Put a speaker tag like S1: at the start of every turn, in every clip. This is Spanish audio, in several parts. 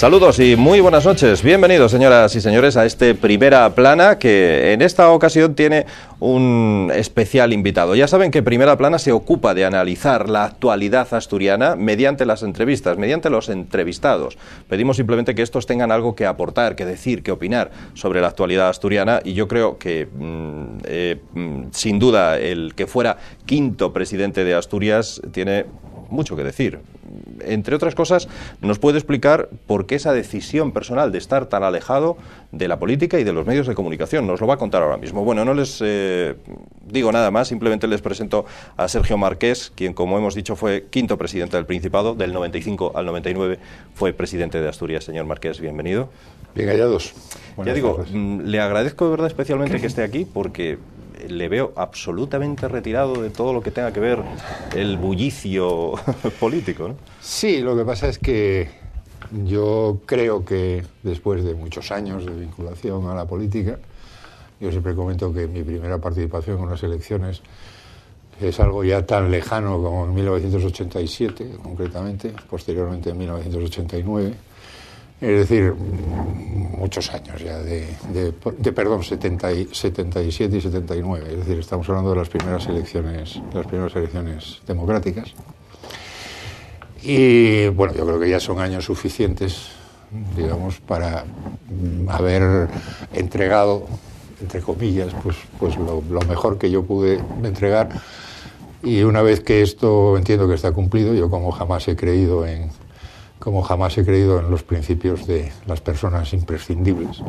S1: Saludos y muy buenas noches. Bienvenidos, señoras y señores, a este Primera Plana, que en esta ocasión tiene un especial invitado. Ya saben que Primera Plana se ocupa de analizar la actualidad asturiana mediante las entrevistas, mediante los entrevistados. Pedimos simplemente que estos tengan algo que aportar, que decir, que opinar sobre la actualidad asturiana, y yo creo que, sin duda, el que fuera quinto presidente de Asturias tiene mucho que decir. Entre otras cosas, nos puede explicar por qué esa decisión personal de estar tan alejado de la política y de los medios de comunicación. Nos lo va a contar ahora mismo. Bueno, no les digo nada más, simplemente les presento a Sergio Marqués, quien, como hemos dicho, fue quinto presidente del Principado, del 95 al 99 fue presidente de Asturias. Señor Marqués, bienvenido.
S2: Bien hallados.
S1: Ya digo, le agradezco de verdad especialmente que esté aquí, porque le veo absolutamente retirado de todo lo que tenga que ver el bullicio político, ¿no?
S2: Sí, lo que pasa es que yo creo que después de muchos años de vinculación a la política, yo siempre comento que mi primera participación en unas elecciones es algo ya tan lejano como en 1987, concretamente, posteriormente en 1989. Es decir, muchos años ya perdón, 77 y 79. Es decir, estamos hablando de las primeras elecciones democráticas. Y bueno, yo creo que ya son años suficientes, digamos, para haber entregado, entre comillas, pues lo mejor que yo pude entregar. Y una vez que esto entiendo que está cumplido, yo como jamás he creído en los principios de las personas imprescindibles,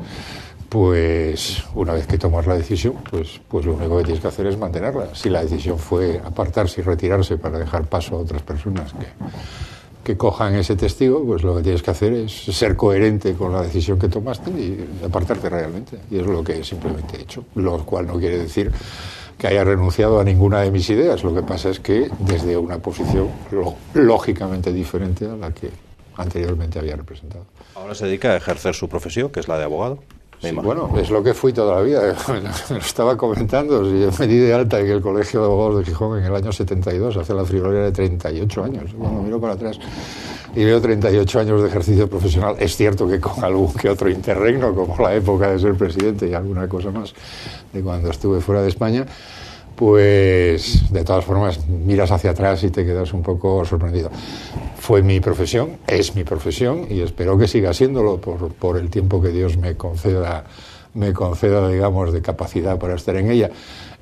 S2: pues una vez que tomas la decisión, pues lo único que tienes que hacer es mantenerla. Si la decisión fue apartarse y retirarse para dejar paso a otras personas que cojan ese testigo, pues lo que tienes que hacer es ser coherente con la decisión que tomaste y apartarte realmente. Y es lo que simplemente he hecho, lo cual no quiere decir que haya renunciado a ninguna de mis ideas. Lo que pasa es que desde una posición lógicamente diferente a la que anteriormente había representado.
S1: Ahora se dedica a ejercer su profesión, que es la de abogado.
S2: Sí, bueno, es lo que fui toda la vida. Lo estaba comentando. Si yo me di de alta en el Colegio de Abogados de Gijón en el año 72, hace la friolera de 38 años. Cuando miro para atrás y veo 38 años de ejercicio profesional, es cierto que con algún que otro interregno, como la época de ser presidente y alguna cosa más de cuando estuve fuera de España, pues de todas formas miras hacia atrás y te quedas un poco sorprendido. Fue mi profesión, es mi profesión, y espero que siga siéndolo por el tiempo que Dios me conceda, digamos, de capacidad para estar en ella.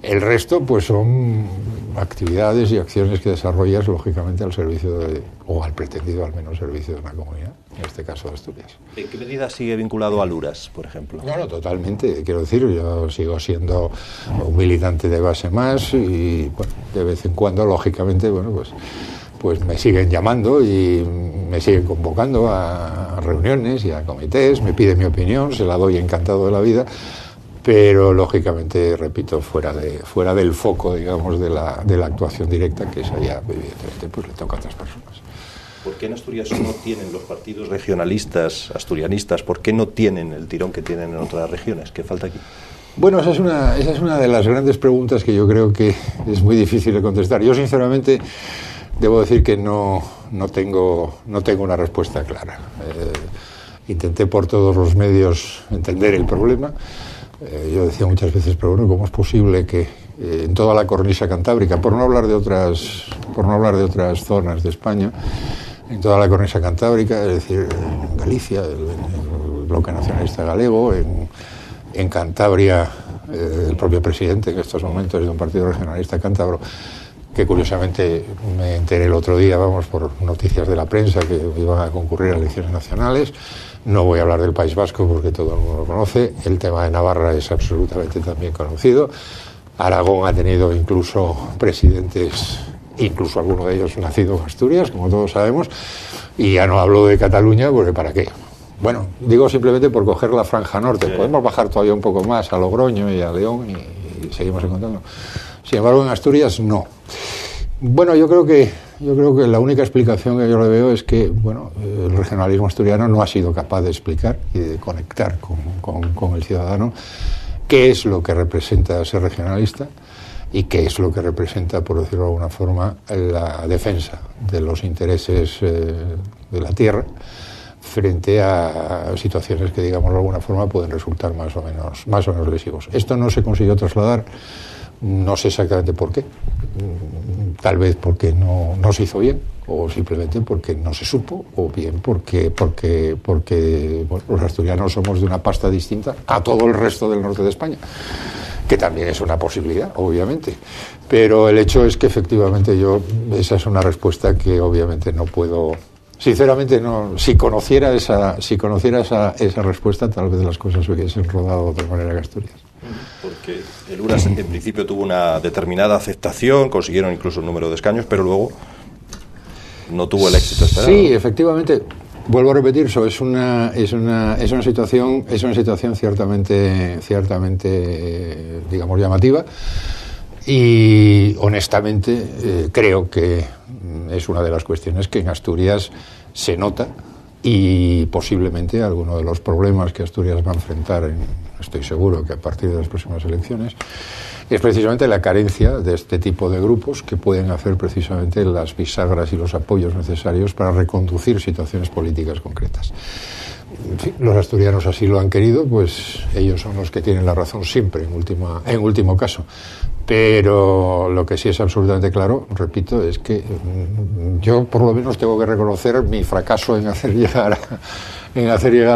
S2: El resto, pues son actividades y acciones que desarrollas, lógicamente, al servicio o al pretendido, al menos, servicio de una comunidad, en este caso de Asturias.
S1: ¿En qué medida sigue vinculado a Luras, por ejemplo?
S2: No, totalmente. Quiero decir, yo sigo siendo un militante de base más y, bueno, de vez en cuando, lógicamente, bueno, pues me siguen llamando y me siguen convocando a reuniones y a comités, me piden mi opinión, se la doy encantado de la vida, pero lógicamente, repito, fuera del foco, digamos, de la actuación directa, que esa ya, evidentemente, pues le toca a otras personas.
S1: ¿Por qué en Asturias no tienen los partidos regionalistas, asturianistas, por qué no tienen el tirón que tienen en otras regiones? ¿Qué falta aquí?
S2: Bueno, esa es una de las grandes preguntas que yo creo que es muy difícil de contestar. Yo, sinceramente, debo decir que no tengo una respuesta clara. Intenté por todos los medios entender el problema. Yo decía muchas veces, pero bueno, ¿cómo es posible que en toda la cornisa cantábrica, por no hablar de otras zonas de España, en toda la cornisa cantábrica, es decir, en Galicia, el bloque nacionalista galego, en Cantabria, el propio presidente en estos momentos es de un partido regionalista cántabro, que curiosamente me enteré el otro día, por noticias de la prensa, que iban a concurrir a elecciones nacionales. No voy a hablar del País Vasco porque todo el mundo lo conoce. El tema de Navarra es absolutamente también conocido. Aragón ha tenido incluso presidentes, incluso alguno de ellos nacido en Asturias, como todos sabemos. Y ya no hablo de Cataluña, porque ¿para qué? Bueno, digo simplemente por coger la franja norte. Sí. Podemos bajar todavía un poco más a Logroño y a León y seguimos encontrando. Sin embargo, en Asturias no. Bueno, yo creo que la única explicación que yo le veo es que, bueno, el regionalismo asturiano no ha sido capaz de explicar y de conectar con el ciudadano qué es lo que representa ser regionalista y qué es lo que representa, por decirlo de alguna forma, la defensa de los intereses de la tierra frente a situaciones que, digamos de alguna forma, pueden resultar más o menos lesivos. Esto no se consiguió trasladar, no sé exactamente por qué, tal vez porque no se hizo bien, o simplemente porque no se supo, o bien porque bueno, los asturianos somos de una pasta distinta a todo el resto del norte de España, que también es una posibilidad, obviamente. Pero el hecho es que efectivamente esa es una respuesta que obviamente no puedo. Sinceramente, no. Si conociera esa respuesta, tal vez las cosas hubiesen rodado de otra manera que Asturias.
S1: Porque el URAS en principio tuvo una determinada aceptación, consiguieron incluso un número de escaños, pero luego no tuvo el éxito esperado.
S2: Sí, efectivamente. Vuelvo a repetir, eso es una situación ciertamente digamos llamativa, y honestamente creo que es una de las cuestiones que en Asturias se nota, y posiblemente alguno de los problemas que Asturias va a enfrentar, estoy seguro que a partir de las próximas elecciones, es precisamente la carencia de este tipo de grupos que pueden hacer precisamente las bisagras y los apoyos necesarios para reconducir situaciones políticas concretas. En fin, los asturianos así lo han querido, pues ellos son los que tienen la razón siempre, en último caso. Pero lo que sí es absolutamente claro, repito, es que yo por lo menos tengo que reconocer mi fracaso en hacer llegar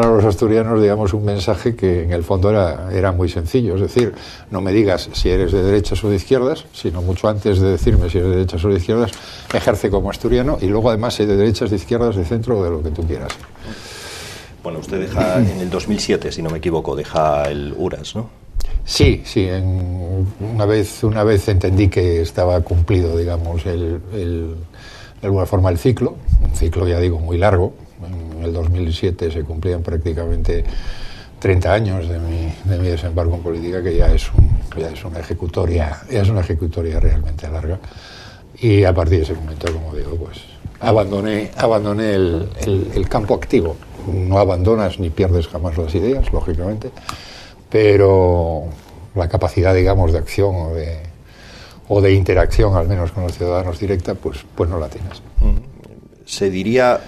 S2: a los asturianos, digamos, un mensaje que en el fondo era muy sencillo. Es decir, no me digas si eres de derechas o de izquierdas, sino mucho antes de decirme si eres de derechas o de izquierdas, ejerce como asturiano, y luego además sé de derechas, de izquierdas, de centro o de lo que tú quieras.
S1: Bueno, usted deja en el 2007, si no me equivoco, deja el URAS, ¿no?
S2: Sí, una vez entendí que estaba cumplido, digamos, de alguna forma el ciclo, un ciclo, ya digo, muy largo. En el 2007 se cumplían prácticamente 30 años de mi desembarco en política, que ya es una ejecutoria realmente larga, y a partir de ese momento, como digo, pues abandoné el campo activo. No abandonas ni pierdes jamás las ideas, lógicamente, pero la capacidad, digamos, de acción o de interacción, al menos con los ciudadanos directa, pues no la tienes.
S1: Se diría,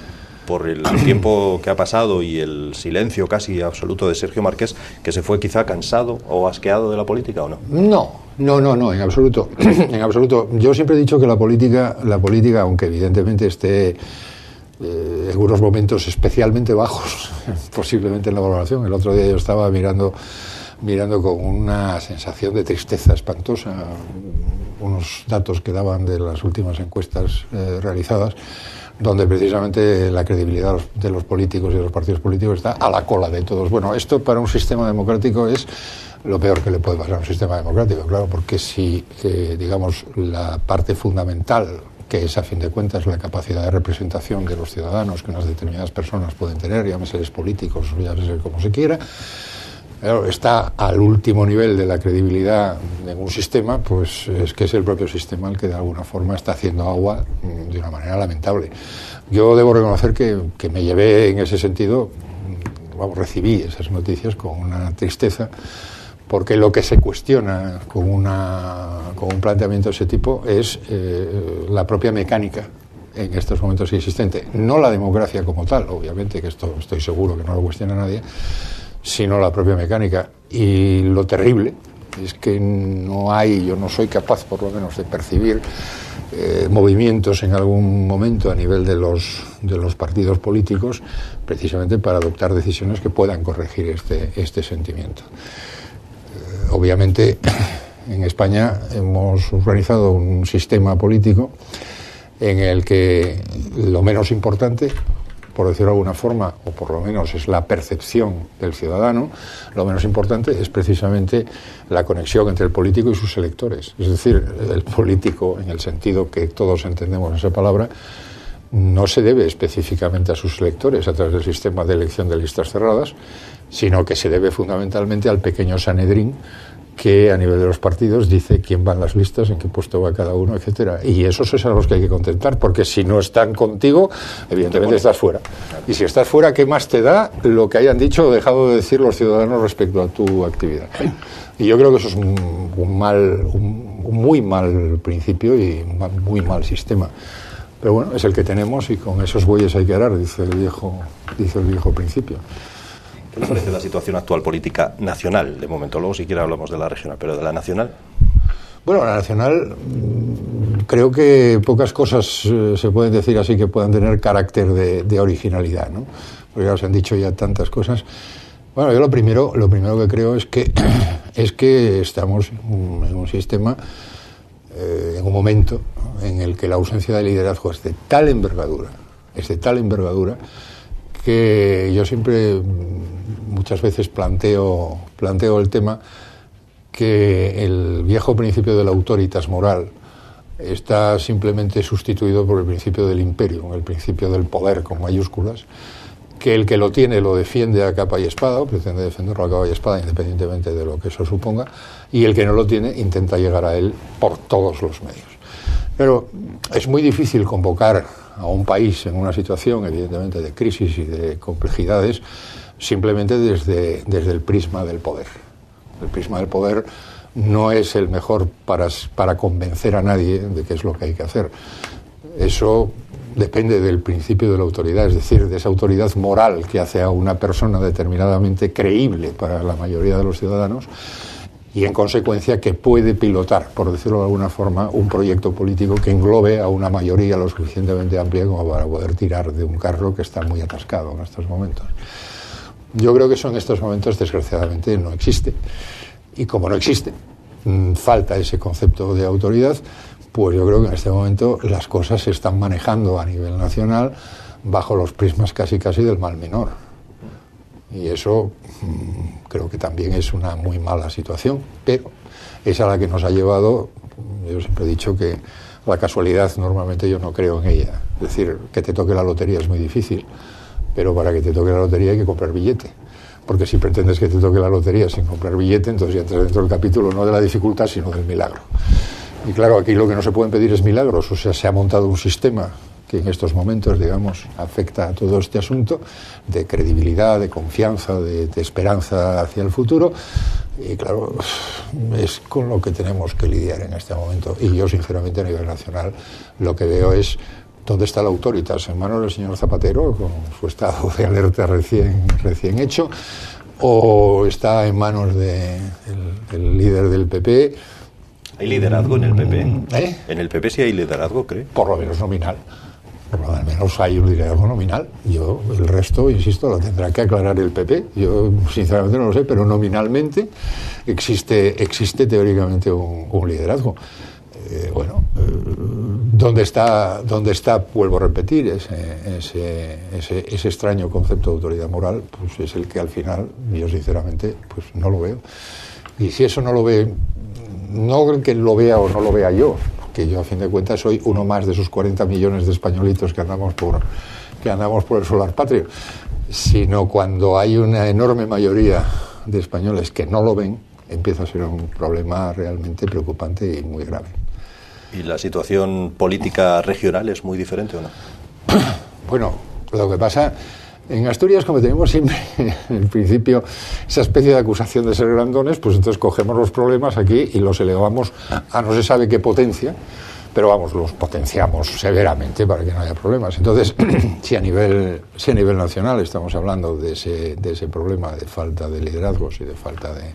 S1: por el tiempo que ha pasado y el silencio casi absoluto de Sergio Marqués, que se fue quizá cansado o asqueado de la política, ¿o no?
S2: No, en absoluto. En absoluto. Yo siempre he dicho que la política, aunque evidentemente esté en unos momentos especialmente bajos, posiblemente en la valoración. El otro día yo estaba mirando con una sensación de tristeza espantosa unos datos que daban de las últimas encuestas realizadas, donde precisamente la credibilidad de los políticos y de los partidos políticos está a la cola de todos. Bueno, esto para un sistema democrático es lo peor que le puede pasar a un sistema democrático, claro, porque si, digamos, la parte fundamental, que es a fin de cuentas la capacidad de representación de los ciudadanos que unas determinadas personas pueden tener, llámeseles políticos, llámese como se quiera, claro, está al último nivel de la credibilidad en un sistema, pues es que es el propio sistema el que de alguna forma está haciendo agua de una manera lamentable. Yo debo reconocer que me llevé en ese sentido, recibí esas noticias con una tristeza, porque lo que se cuestiona con un planteamiento de ese tipo es la propia mecánica en estos momentos existente. No la democracia como tal, obviamente, que esto estoy seguro que no lo cuestiona nadie, sino la propia mecánica. Y lo terrible es que yo no soy capaz, por lo menos, de percibir movimientos en algún momento a nivel de los partidos políticos, precisamente para adoptar decisiones que puedan corregir este sentimiento. Obviamente, en España hemos organizado un sistema político en el que lo menos importante, por decirlo de alguna forma, o por lo menos es la percepción del ciudadano, lo menos importante es precisamente la conexión entre el político y sus electores. Es decir, el político, en el sentido que todos entendemos esa palabra, no se debe específicamente a sus electores a través del sistema de elección de listas cerradas, sino que se debe fundamentalmente al pequeño Sanedrín que a nivel de los partidos dice quién va en las listas, en qué puesto va cada uno, etcétera. Y esos es a los que hay que contentar, porque si no están contigo, evidentemente estás fuera. Y si estás fuera, ¿qué más te da lo que hayan dicho o dejado de decir los ciudadanos respecto a tu actividad? Y yo creo que eso es un muy mal principio y un muy mal sistema. Pero bueno, es el que tenemos y con esos bueyes hay que arar, dice el viejo principio.
S1: ¿Qué le parece la situación actual política nacional de momento? Luego siquiera hablamos de la regional, pero de la nacional.
S2: Bueno, la nacional, creo que pocas cosas se pueden decir así que puedan tener carácter de originalidad, ¿no? Porque ya os han dicho ya tantas cosas. Bueno, yo lo primero que creo es que estamos en un sistema, en un momento en el que la ausencia de liderazgo es de tal envergadura, que yo siempre, muchas veces planteo el tema que el viejo principio de la autoritas moral está simplemente sustituido por el principio del imperio, el principio del poder con mayúsculas, que el que lo tiene lo defiende a capa y espada, o pretende defenderlo a capa y espada independientemente de lo que eso suponga, y el que no lo tiene intenta llegar a él por todos los medios. Pero es muy difícil convocar a un país en una situación evidentemente de crisis y de complejidades simplemente desde el prisma del poder. El prisma del poder no es el mejor para convencer a nadie de qué es lo que hay que hacer. Eso depende del principio de la autoridad, es decir, de esa autoridad moral que hace a una persona determinadamente creíble para la mayoría de los ciudadanos y, en consecuencia, que puede pilotar, por decirlo de alguna forma, un proyecto político que englobe a una mayoría lo suficientemente amplia como para poder tirar de un carro que está muy atascado en estos momentos. Yo creo que eso en estos momentos, desgraciadamente, no existe. Y como no existe, falta ese concepto de autoridad, pues yo creo que en este momento las cosas se están manejando a nivel nacional bajo los prismas casi del mal menor. Y eso creo que también es una muy mala situación, pero es a la que nos ha llevado. Yo siempre he dicho que la casualidad normalmente yo no creo en ella. Es decir, que te toque la lotería es muy difícil, pero para que te toque la lotería hay que comprar billete. Porque si pretendes que te toque la lotería sin comprar billete, entonces ya entras dentro del capítulo no de la dificultad, sino del milagro. Y claro, aquí lo que no se pueden pedir es milagros. O sea, se ha montado un sistema que en estos momentos, digamos, afecta a todo este asunto de credibilidad, de confianza, de esperanza hacia el futuro. Y claro, es con lo que tenemos que lidiar en este momento. Y yo, sinceramente, a nivel nacional, lo que veo es ¿dónde está la autoritas? ¿En manos del señor Zapatero, con su estado de alerta recién hecho? ¿O está en manos del líder del PP?
S1: ¿Hay liderazgo en el PP? ¿En el PP sí hay liderazgo, cree?
S2: Por lo menos nominal. Por lo menos hay un liderazgo nominal. Yo, el resto, insisto, lo tendrá que aclarar el PP. Yo, sinceramente, no lo sé, pero nominalmente existe teóricamente un liderazgo. ¿Dónde está, vuelvo a repetir, ese extraño concepto de autoridad moral? Pues es el que al final, yo sinceramente, pues no lo veo. Y si eso no lo ve, no que lo vea o no lo vea yo, que yo a fin de cuentas soy uno más de esos 40 millones de españolitos que andamos por el solar patrio, sino cuando hay una enorme mayoría de españoles que no lo ven, empieza a ser un problema realmente preocupante y muy grave.
S1: ¿Y la situación política regional es muy diferente o no?
S2: Bueno, lo que pasa en Asturias, como tenemos siempre en el principio esa especie de acusación de ser grandones, pues entonces cogemos los problemas aquí y los elevamos a no se sabe qué potencia, pero vamos, los potenciamos severamente para que no haya problemas. Entonces, si a nivel nacional estamos hablando de ese problema de falta de liderazgos y de falta de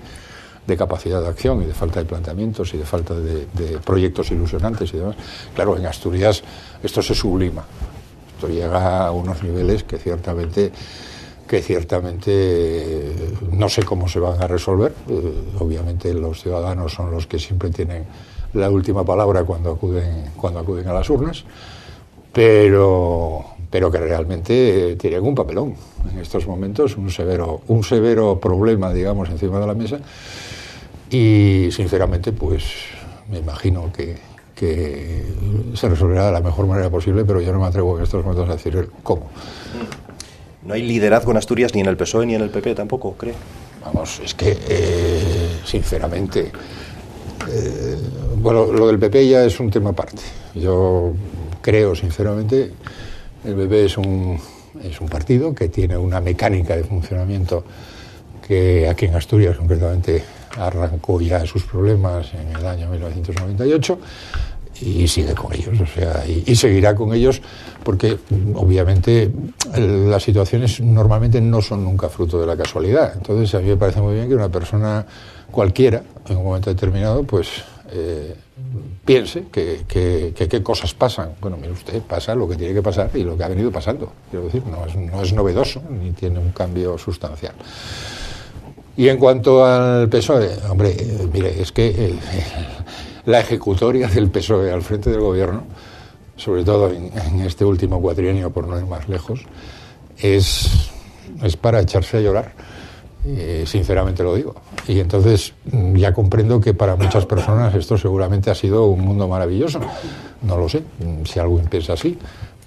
S2: capacidad de acción y de falta de planteamientos y de falta de proyectos ilusionantes y demás, claro, en Asturias esto se sublima. Esto llega a unos niveles que ciertamente no sé cómo se van a resolver. Obviamente los ciudadanos son los que siempre tienen la última palabra cuando acuden a las urnas, pero que realmente tienen un papelón en estos momentos, un severo problema, digamos, encima de la mesa. Y sinceramente, pues me imagino que se resolverá de la mejor manera posible, pero yo no me atrevo en estos momentos a decir cómo.
S1: ¿No hay liderazgo en Asturias ni en el PSOE ni en el PP tampoco, cree?
S2: Vamos, es que sinceramente, bueno, lo del PP ya es un tema aparte. Yo creo sinceramente, el PP es un partido que tiene una mecánica de funcionamiento que aquí en Asturias concretamente arrancó ya sus problemas en el año 1998 y sigue con ellos, o sea, y seguirá con ellos, porque obviamente las situaciones normalmente no son nunca fruto de la casualidad. Entonces a mí me parece muy bien que una persona cualquiera, en un momento determinado, pues piense que qué cosas pasan. Bueno, mire usted, pasa lo que tiene que pasar y lo que ha venido pasando. Quiero decir, no es novedoso ni tiene un cambio sustancial. Y en cuanto al PSOE, hombre, mire, es que la ejecutoria del PSOE al frente del gobierno, sobre todo en este último cuatrienio, por no ir más lejos, es para echarse a llorar. Sinceramente lo digo. Y entonces ya comprendo que para muchas personas esto seguramente ha sido un mundo maravilloso. No lo sé, si alguien piensa así,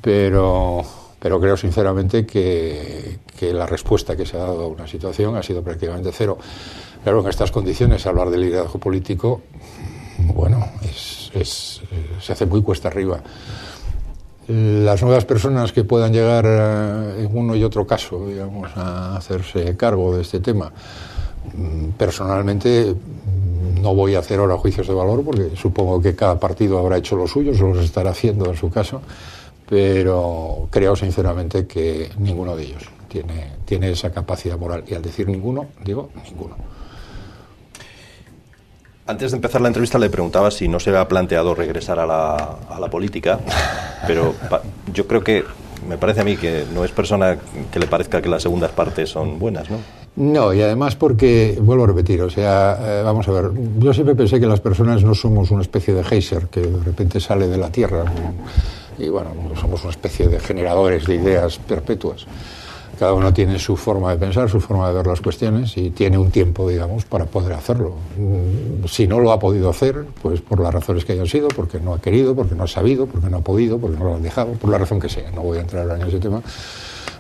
S2: pero creo sinceramente que la respuesta que se ha dado a una situación ha sido prácticamente cero. Claro, en estas condiciones hablar de liderazgo político, bueno, se hace muy cuesta arriba. Las nuevas personas que puedan llegar en uno y otro caso, digamos, a hacerse cargo de este tema, personalmente no voy a hacer ahora juicios de valor, porque supongo que cada partido habrá hecho lo suyo, se los estará haciendo en su caso, pero creo sinceramente que ninguno de ellos tiene esa capacidad moral. Y al decir ninguno, digo ninguno.
S1: Antes de empezar la entrevista le preguntaba si no se había planteado regresar a la política, pero yo creo que, me parece a mí que no es persona que le parezca que las segundas partes son buenas, ¿no?
S2: No, y además porque, vuelvo a repetir, o sea, vamos a ver, yo siempre pensé que las personas no somos una especie de geyser que de repente sale de la tierra, y bueno, somos una especie de generadores de ideas perpetuas. Cada uno tiene su forma de pensar, su forma de ver las cuestiones y tiene un tiempo, digamos, para poder hacerlo. Si no lo ha podido hacer, pues por las razones que hayan sido, porque no ha querido, porque no ha sabido, porque no ha podido, porque no lo han dejado, por la razón que sea. No voy a entrar en ese tema.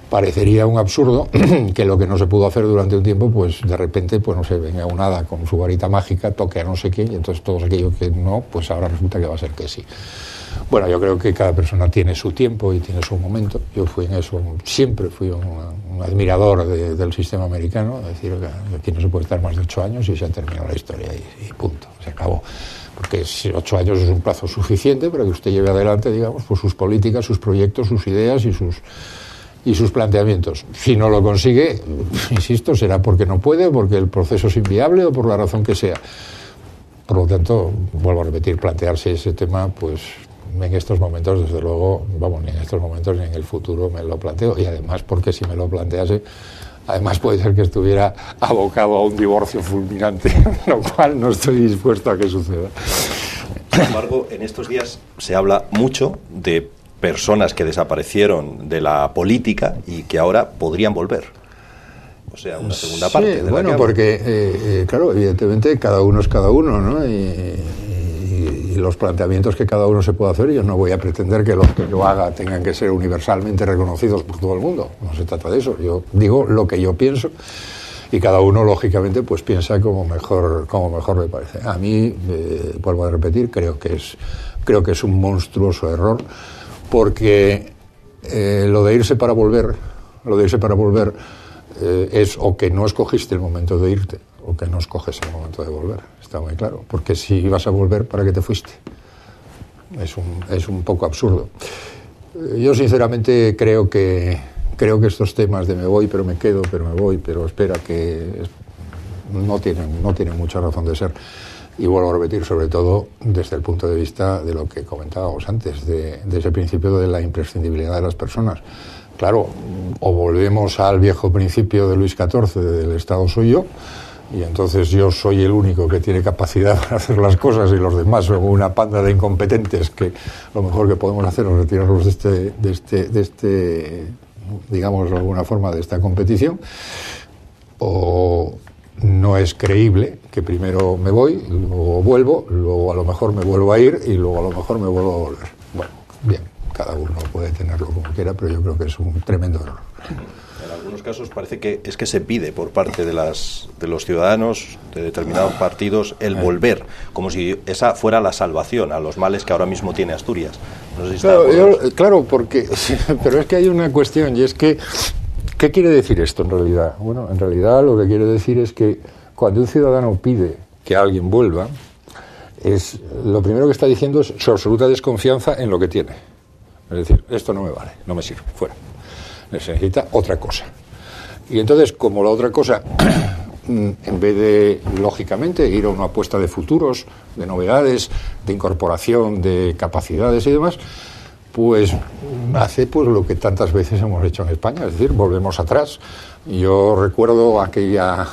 S2: Parecería un absurdo que lo que no se pudo hacer durante un tiempo, pues de repente, pues no sé, venga un hada con su varita mágica, toque a no sé quién, y entonces todo aquello que no, pues ahora resulta que va a ser que sí. Bueno, yo creo que cada persona tiene su tiempo y tiene su momento. Yo fui en eso, siempre fui un admirador del sistema americano, es decir, que aquí no se puede estar más de 8 años y se ha terminado la historia y punto, se acabó. Porque 8 años es un plazo suficiente para que usted lleve adelante, digamos, pues sus políticas, sus proyectos, sus ideas y sus planteamientos. Si no lo consigue, insisto, será porque no puede, porque el proceso es inviable o por la razón que sea. Por lo tanto, vuelvo a repetir, plantearse ese tema, pues en estos momentos, desde luego, vamos, ni en estos momentos ni en el futuro me lo planteo. Y además, porque si me lo plantease, además puede ser que estuviera abocado a un divorcio fulminante, lo cual no estoy dispuesto a que suceda.
S1: Sin embargo, en estos días se habla mucho de personas que desaparecieron de la política y que ahora podrían volver. O sea, una segunda parte.
S2: Sí, bueno, porque, claro, evidentemente cada uno es cada uno, ¿no? Y los planteamientos que cada uno se puede hacer, yo no voy a pretender que los que yo haga tengan que ser universalmente reconocidos por todo el mundo. No se trata de eso. Yo digo lo que yo pienso y cada uno, lógicamente, pues piensa como mejor le parece. A mí, vuelvo a repetir, creo que es un monstruoso error, porque lo de irse para volver es o que no escogiste el momento de irte o que no escoges el momento de volver. Está muy claro. Porque si ibas a volver, ¿para qué te fuiste? Es un poco absurdo. Yo sinceramente creo que estos temas de me voy, pero me quedo, pero me voy, pero espera, que no tienen mucha razón de ser. Y vuelvo a repetir, sobre todo desde el punto de vista de lo que comentábamos antes, de ese principio de la imprescindibilidad de las personas. Claro, o volvemos al viejo principio de Luis XIV, del Estado soy yo, y entonces yo soy el único que tiene capacidad para hacer las cosas y los demás son una panda de incompetentes que lo mejor que podemos hacer es retirarlos de este, digamos de alguna forma, de esta competición, o no es creíble que primero me voy, luego vuelvo, luego a lo mejor me vuelvo a ir y luego a lo mejor me vuelvo a volver. Bueno, bien, cada uno puede tenerlo como quiera, pero yo creo que es un tremendo error.
S1: En algunos casos parece que es que se pide por parte de los ciudadanos de determinados partidos el volver, como si esa fuera la salvación a los males que ahora mismo tiene Asturias. No sé si
S2: claro, porque pero es que hay una cuestión, y es que ¿qué quiere decir esto en realidad? Bueno, en realidad lo que quiere decir es que cuando un ciudadano pide que alguien vuelva, lo primero que está diciendo es su absoluta desconfianza en lo que tiene. Es decir, esto no me vale, no me sirve, fuera. Se necesita otra cosa. Y entonces, como la otra cosa, en vez de, lógicamente, ir a una apuesta de futuros, de novedades, de incorporación de capacidades y demás, pues hace pues lo que tantas veces hemos hecho en España, es decir, volvemos atrás. Yo recuerdo aquella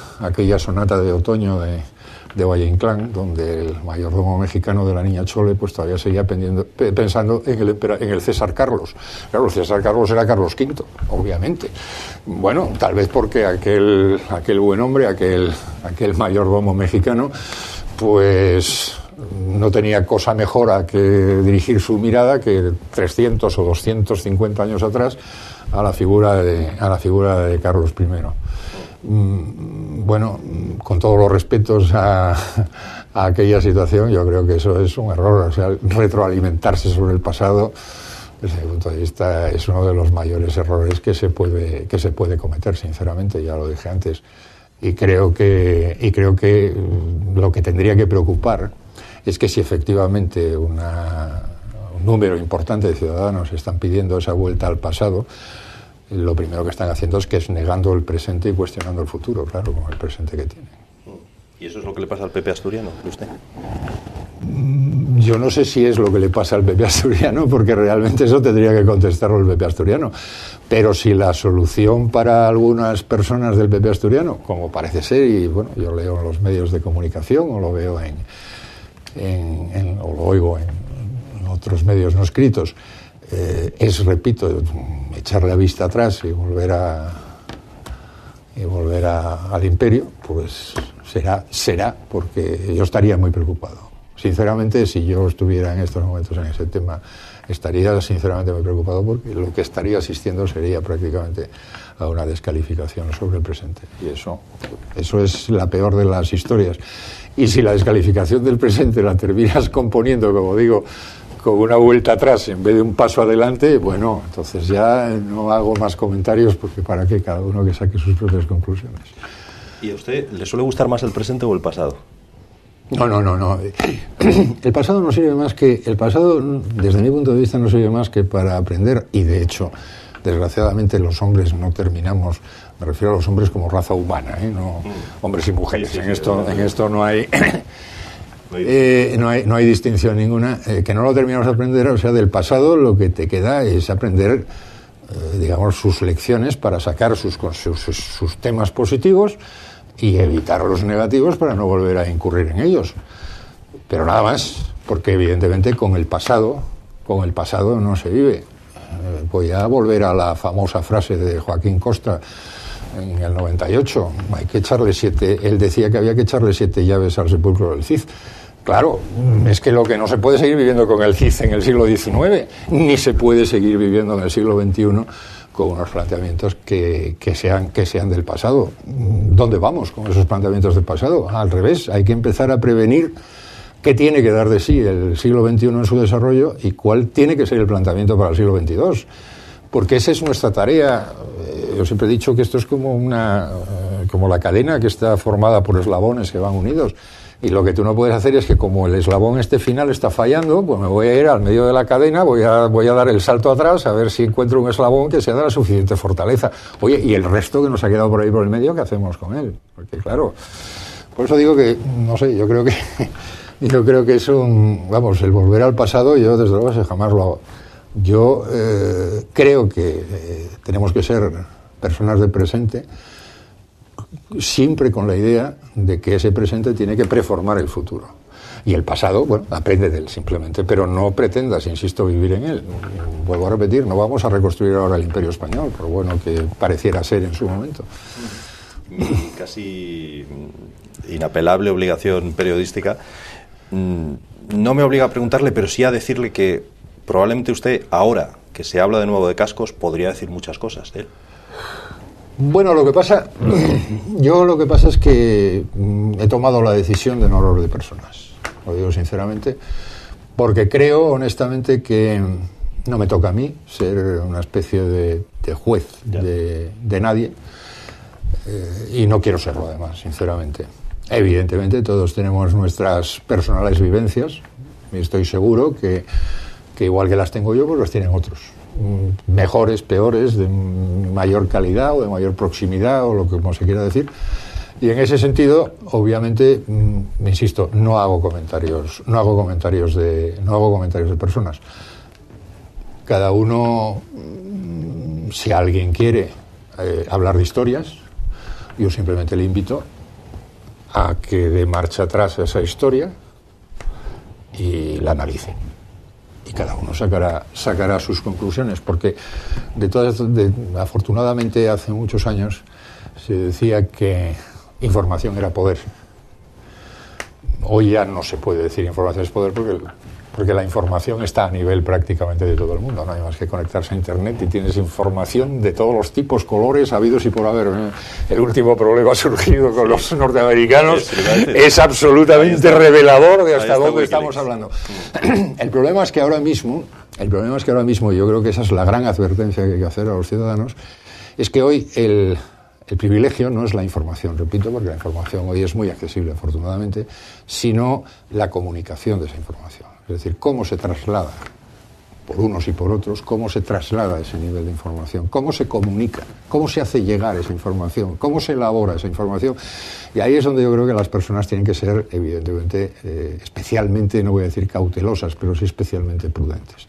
S2: sonata de otoño de Valle Inclán, donde el mayordomo mexicano de la Niña Chole pues todavía seguía pensando en el César Carlos. Claro, el César Carlos era Carlos V, obviamente. Bueno, tal vez porque aquel buen hombre, aquel mayordomo mexicano, pues no tenía cosa mejor a que dirigir su mirada que 300 o 250 años atrás a la figura de Carlos I. Bueno, con todos los respetos a aquella situación, yo creo que eso es un error. O sea, retroalimentarse sobre el pasado, desde mi punto de vista, es uno de los mayores errores que se puede cometer, sinceramente, ya lo dije antes. Y creo que lo que tendría que preocupar es que si efectivamente un número importante de ciudadanos están pidiendo esa vuelta al pasado, lo primero que están haciendo es negando el presente y cuestionando el futuro, claro, con el presente que tienen.
S1: ¿Y eso es lo que le pasa al PP asturiano, usted?
S2: Yo no sé si es lo que le pasa al PP asturiano, porque realmente eso tendría que contestarlo el PP asturiano. Pero si la solución para algunas personas del PP asturiano, como parece ser, y bueno, yo leo en los medios de comunicación o lo veo o lo oigo en otros medios no escritos, es, repito, echar la vista atrás y volver al imperio, pues será, porque yo estaría muy preocupado. Sinceramente, si yo estuviera en estos momentos en ese tema, estaría sinceramente muy preocupado, porque lo que estaría asistiendo sería prácticamente a una descalificación sobre el presente. Y eso es la peor de las historias. Y si la descalificación del presente la terminas componiendo, como digo, con una vuelta atrás en vez de un paso adelante, bueno, entonces ya no hago más comentarios, porque para qué, cada uno que saque sus propias conclusiones.
S1: ¿Y a usted le suele gustar más el presente o el pasado?
S2: No. El pasado no sirve más que... El pasado, desde mi punto de vista, no sirve más que para aprender, y de hecho, desgraciadamente, los hombres no terminamos, me refiero a los hombres como raza humana, no hombres y mujeres. Sí, en esto no hay... no hay distinción ninguna, que no lo terminamos de aprender. O sea, del pasado lo que te queda es aprender, digamos, sus lecciones para sacar sus temas positivos y evitar los negativos para no volver a incurrir en ellos. Pero nada más, porque evidentemente con el pasado no se vive. Voy a volver a la famosa frase de Joaquín Costa en el 98, hay que echarle 7, él decía que había que echarle 7 llaves al sepulcro del Cid. Claro, es que lo que no se puede seguir viviendo con el Cid en el siglo XIX, ni se puede seguir viviendo en el siglo XXI con unos planteamientos que sean del pasado. ¿Dónde vamos con esos planteamientos del pasado? Al revés, hay que empezar a prevenir qué tiene que dar de sí el siglo XXI en su desarrollo y cuál tiene que ser el planteamiento para el siglo XXII. Porque esa es nuestra tarea. Yo siempre he dicho que esto es como la cadena que está formada por eslabones que van unidos. Y lo que tú no puedes hacer es que, como el eslabón final está fallando, pues me voy a ir al medio de la cadena, voy a dar el salto atrás a ver si encuentro un eslabón que sea de la suficiente fortaleza. Oye, y el resto que nos ha quedado por ahí por el medio, ¿qué hacemos con él? Porque claro, por eso digo que, no sé, yo creo que es el volver al pasado, yo desde luego jamás lo hago. Yo creo que tenemos que ser personas del presente, siempre con la idea de que ese presente tiene que preformar el futuro. Y el pasado, bueno, aprende de él simplemente, pero no pretendas, insisto, vivir en él. Vuelvo a repetir, no vamos a reconstruir ahora el Imperio Español, por bueno que pareciera ser en su momento.
S1: Casi inapelable obligación periodística. No me obliga a preguntarle, pero sí a decirle que probablemente usted, ahora que se habla de nuevo de Cascos, podría decir muchas cosas de él.
S2: Bueno, lo que pasa es que he tomado la decisión de no hablar de personas, lo digo sinceramente, porque creo honestamente que no me toca a mí ser una especie de juez de nadie, y no quiero serlo además, sinceramente. Evidentemente todos tenemos nuestras personales vivencias y estoy seguro que igual que las tengo yo, pues las tienen otros. Mejores, peores, de mayor calidad o de mayor proximidad o lo que como se quiera decir. Y en ese sentido, obviamente, insisto, no hago comentarios de personas. Cada uno, si alguien quiere hablar de historias, yo simplemente le invito a que dé marcha atrás a esa historia y la analice. Y cada uno sacará sus conclusiones, porque afortunadamente hace muchos años se decía que información era poder. Hoy ya no se puede decir información es poder porque la información está a nivel prácticamente de todo el mundo. No hay más que conectarse a Internet y tienes información de todos los tipos, colores, habidos y por haber. El último problema ha surgido con los norteamericanos. Es absolutamente revelador de hasta dónde estamos hablando. El problema es que ahora mismo, yo creo que esa es la gran advertencia que hay que hacer a los ciudadanos, es que hoy el privilegio no es la información, repito, porque la información hoy es muy accesible, afortunadamente, sino la comunicación de esa información. Es decir, cómo se traslada, por unos y por otros, cómo se traslada ese nivel de información, cómo se comunica, cómo se hace llegar esa información, cómo se elabora esa información. Y ahí es donde yo creo que las personas tienen que ser, evidentemente, especialmente, no voy a decir cautelosas, pero sí especialmente prudentes.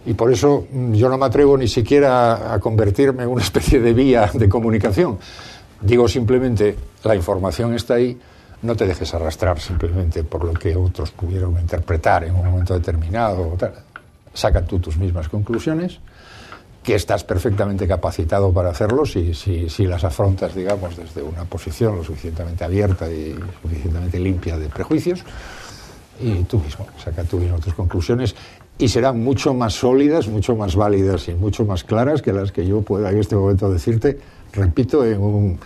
S2: Y por eso yo no me atrevo ni siquiera a convertirme en una especie de vía de comunicación. Digo simplemente, la información está ahí, no te dejes arrastrar simplemente por lo que otros pudieron interpretar en un momento determinado. Saca tú tus mismas conclusiones, que estás perfectamente capacitado para hacerlo si las afrontas, digamos, desde una posición lo suficientemente abierta y suficientemente limpia de prejuicios. Y tú mismo, saca tú mismo tus conclusiones y serán mucho más sólidas, mucho más válidas y mucho más claras que las que yo pueda en este momento decirte, repito, en un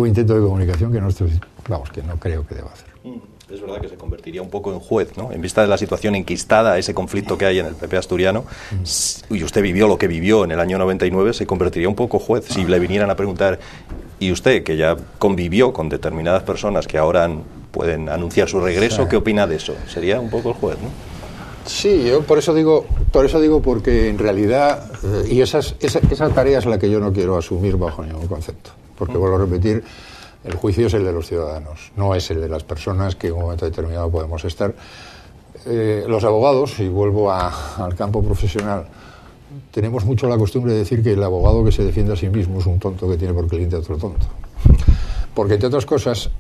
S2: intento de comunicación que no creo que deba hacer.
S1: Es verdad que se convertiría un poco en juez, ¿no? En vista de la situación enquistada, ese conflicto que hay en el PP asturiano, y usted vivió lo que vivió en el año 99, se convertiría un poco juez. Si le vinieran a preguntar, y usted, que ya convivió con determinadas personas que ahora pueden anunciar su regreso, sí, ¿qué opina de eso? Sería un poco el juez, ¿no?
S2: Sí, yo por eso digo porque en realidad, y esa tarea es la que yo no quiero asumir bajo ningún concepto, porque vuelvo a repetir, el juicio es el de los ciudadanos, no es el de las personas que en un momento determinado podemos estar. Los abogados, y vuelvo al campo profesional, tenemos mucho la costumbre de decir que el abogado que se defiende a sí mismo es un tonto que tiene por cliente a otro tonto. Porque, entre otras cosas,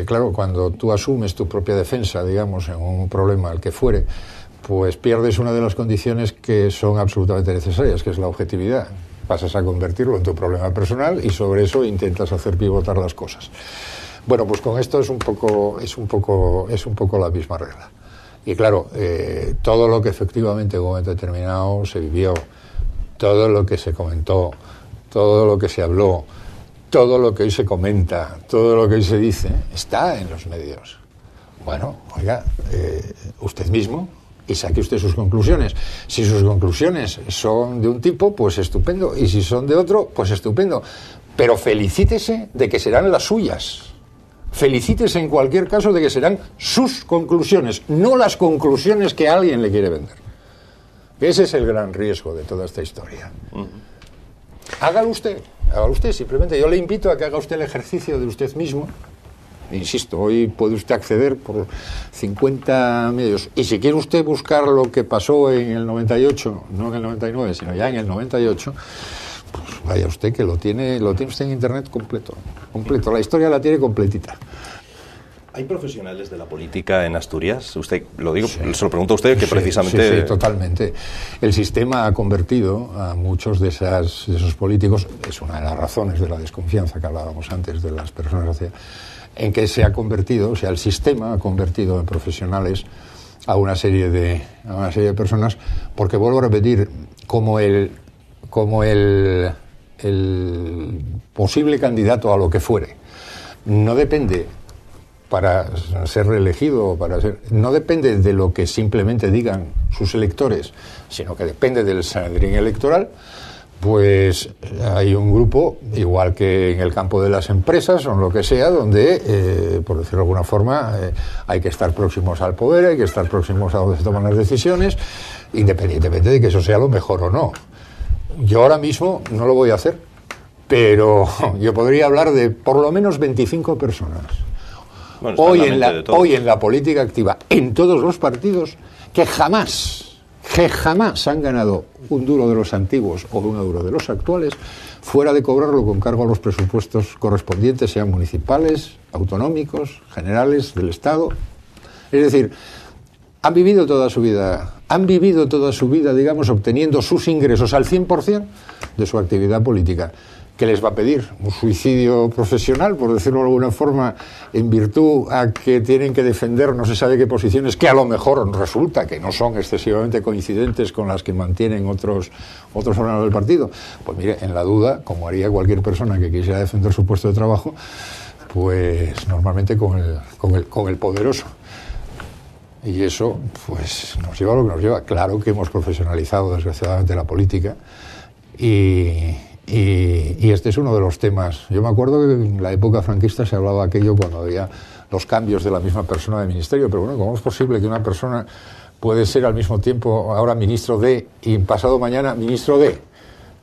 S2: claro, cuando tú asumes tu propia defensa, digamos, en un problema, el que fuere, pues pierdes una de las condiciones que son absolutamente necesarias, que es la objetividad. Pasas a convertirlo en tu problema personal y sobre eso intentas hacer pivotar las cosas. Bueno, pues con esto es un poco la misma regla. Y claro, todo lo que efectivamente en un momento determinado se vivió, todo lo que se comentó, todo lo que se habló, todo lo que hoy se comenta, todo lo que hoy se dice, está en los medios. Bueno, oiga, usted mismo, y saque usted sus conclusiones. Si sus conclusiones son de un tipo, pues estupendo, y si son de otro, pues estupendo. Pero felicítese de que serán las suyas. Felicítese en cualquier caso de que serán sus conclusiones, no las conclusiones que alguien le quiere vender. Ese es el gran riesgo de toda esta historia. Hágalo usted, simplemente. Yo le invito a que haga usted el ejercicio de usted mismo. Insisto, hoy puede usted acceder por 50 medios. Y si quiere usted buscar lo que pasó en el 98, no en el 99, sino ya en el 98, pues vaya usted que lo tiene usted en Internet completo. La historia la tiene completita.
S1: ¿Hay profesionales de la política en Asturias? Usted, lo digo, sí, se lo pregunto a usted, que precisamente...
S2: Sí, totalmente. El sistema ha convertido a muchos de esos políticos, es una de las razones de la desconfianza que hablábamos antes de las personas hacia... en que se ha convertido, o sea, el sistema ha convertido en profesionales a una serie de personas, porque vuelvo a repetir, como el posible candidato a lo que fuere no depende para ser reelegido, no depende de lo que simplemente digan sus electores, sino que depende del Sanedrín electoral, pues hay un grupo, igual que en el campo de las empresas o en lo que sea, donde, por decirlo de alguna forma, hay que estar próximos al poder, hay que estar próximos a donde se toman las decisiones, independientemente de que eso sea lo mejor o no. Yo ahora mismo no lo voy a hacer, pero yo podría hablar de por lo menos 25 personas. Bueno, hoy en la política activa, en todos los partidos, que jamás han ganado un duro de los antiguos o un euro de los actuales, fuera de cobrarlo con cargo a los presupuestos correspondientes, sean municipales, autonómicos, generales, del Estado. Es decir, han vivido toda su vida, digamos, obteniendo sus ingresos al 100% de su actividad política. ¿Qué les va a pedir? ¿Un suicidio profesional, por decirlo de alguna forma, en virtud a que tienen que defender no se sabe qué posiciones, que a lo mejor resulta que no son excesivamente coincidentes con las que mantienen otros órganos del partido? Pues mire, en la duda, como haría cualquier persona que quisiera defender su puesto de trabajo, pues normalmente con el poderoso. Y eso, pues, nos lleva a lo que nos lleva. Claro que hemos profesionalizado, desgraciadamente, la política y este es uno de los temas. Yo me acuerdo que en la época franquista se hablaba aquello cuando había los cambios de la misma persona de ministerio, pero bueno, ¿cómo es posible que una persona puede ser al mismo tiempo ahora ministro de y pasado mañana ministro de?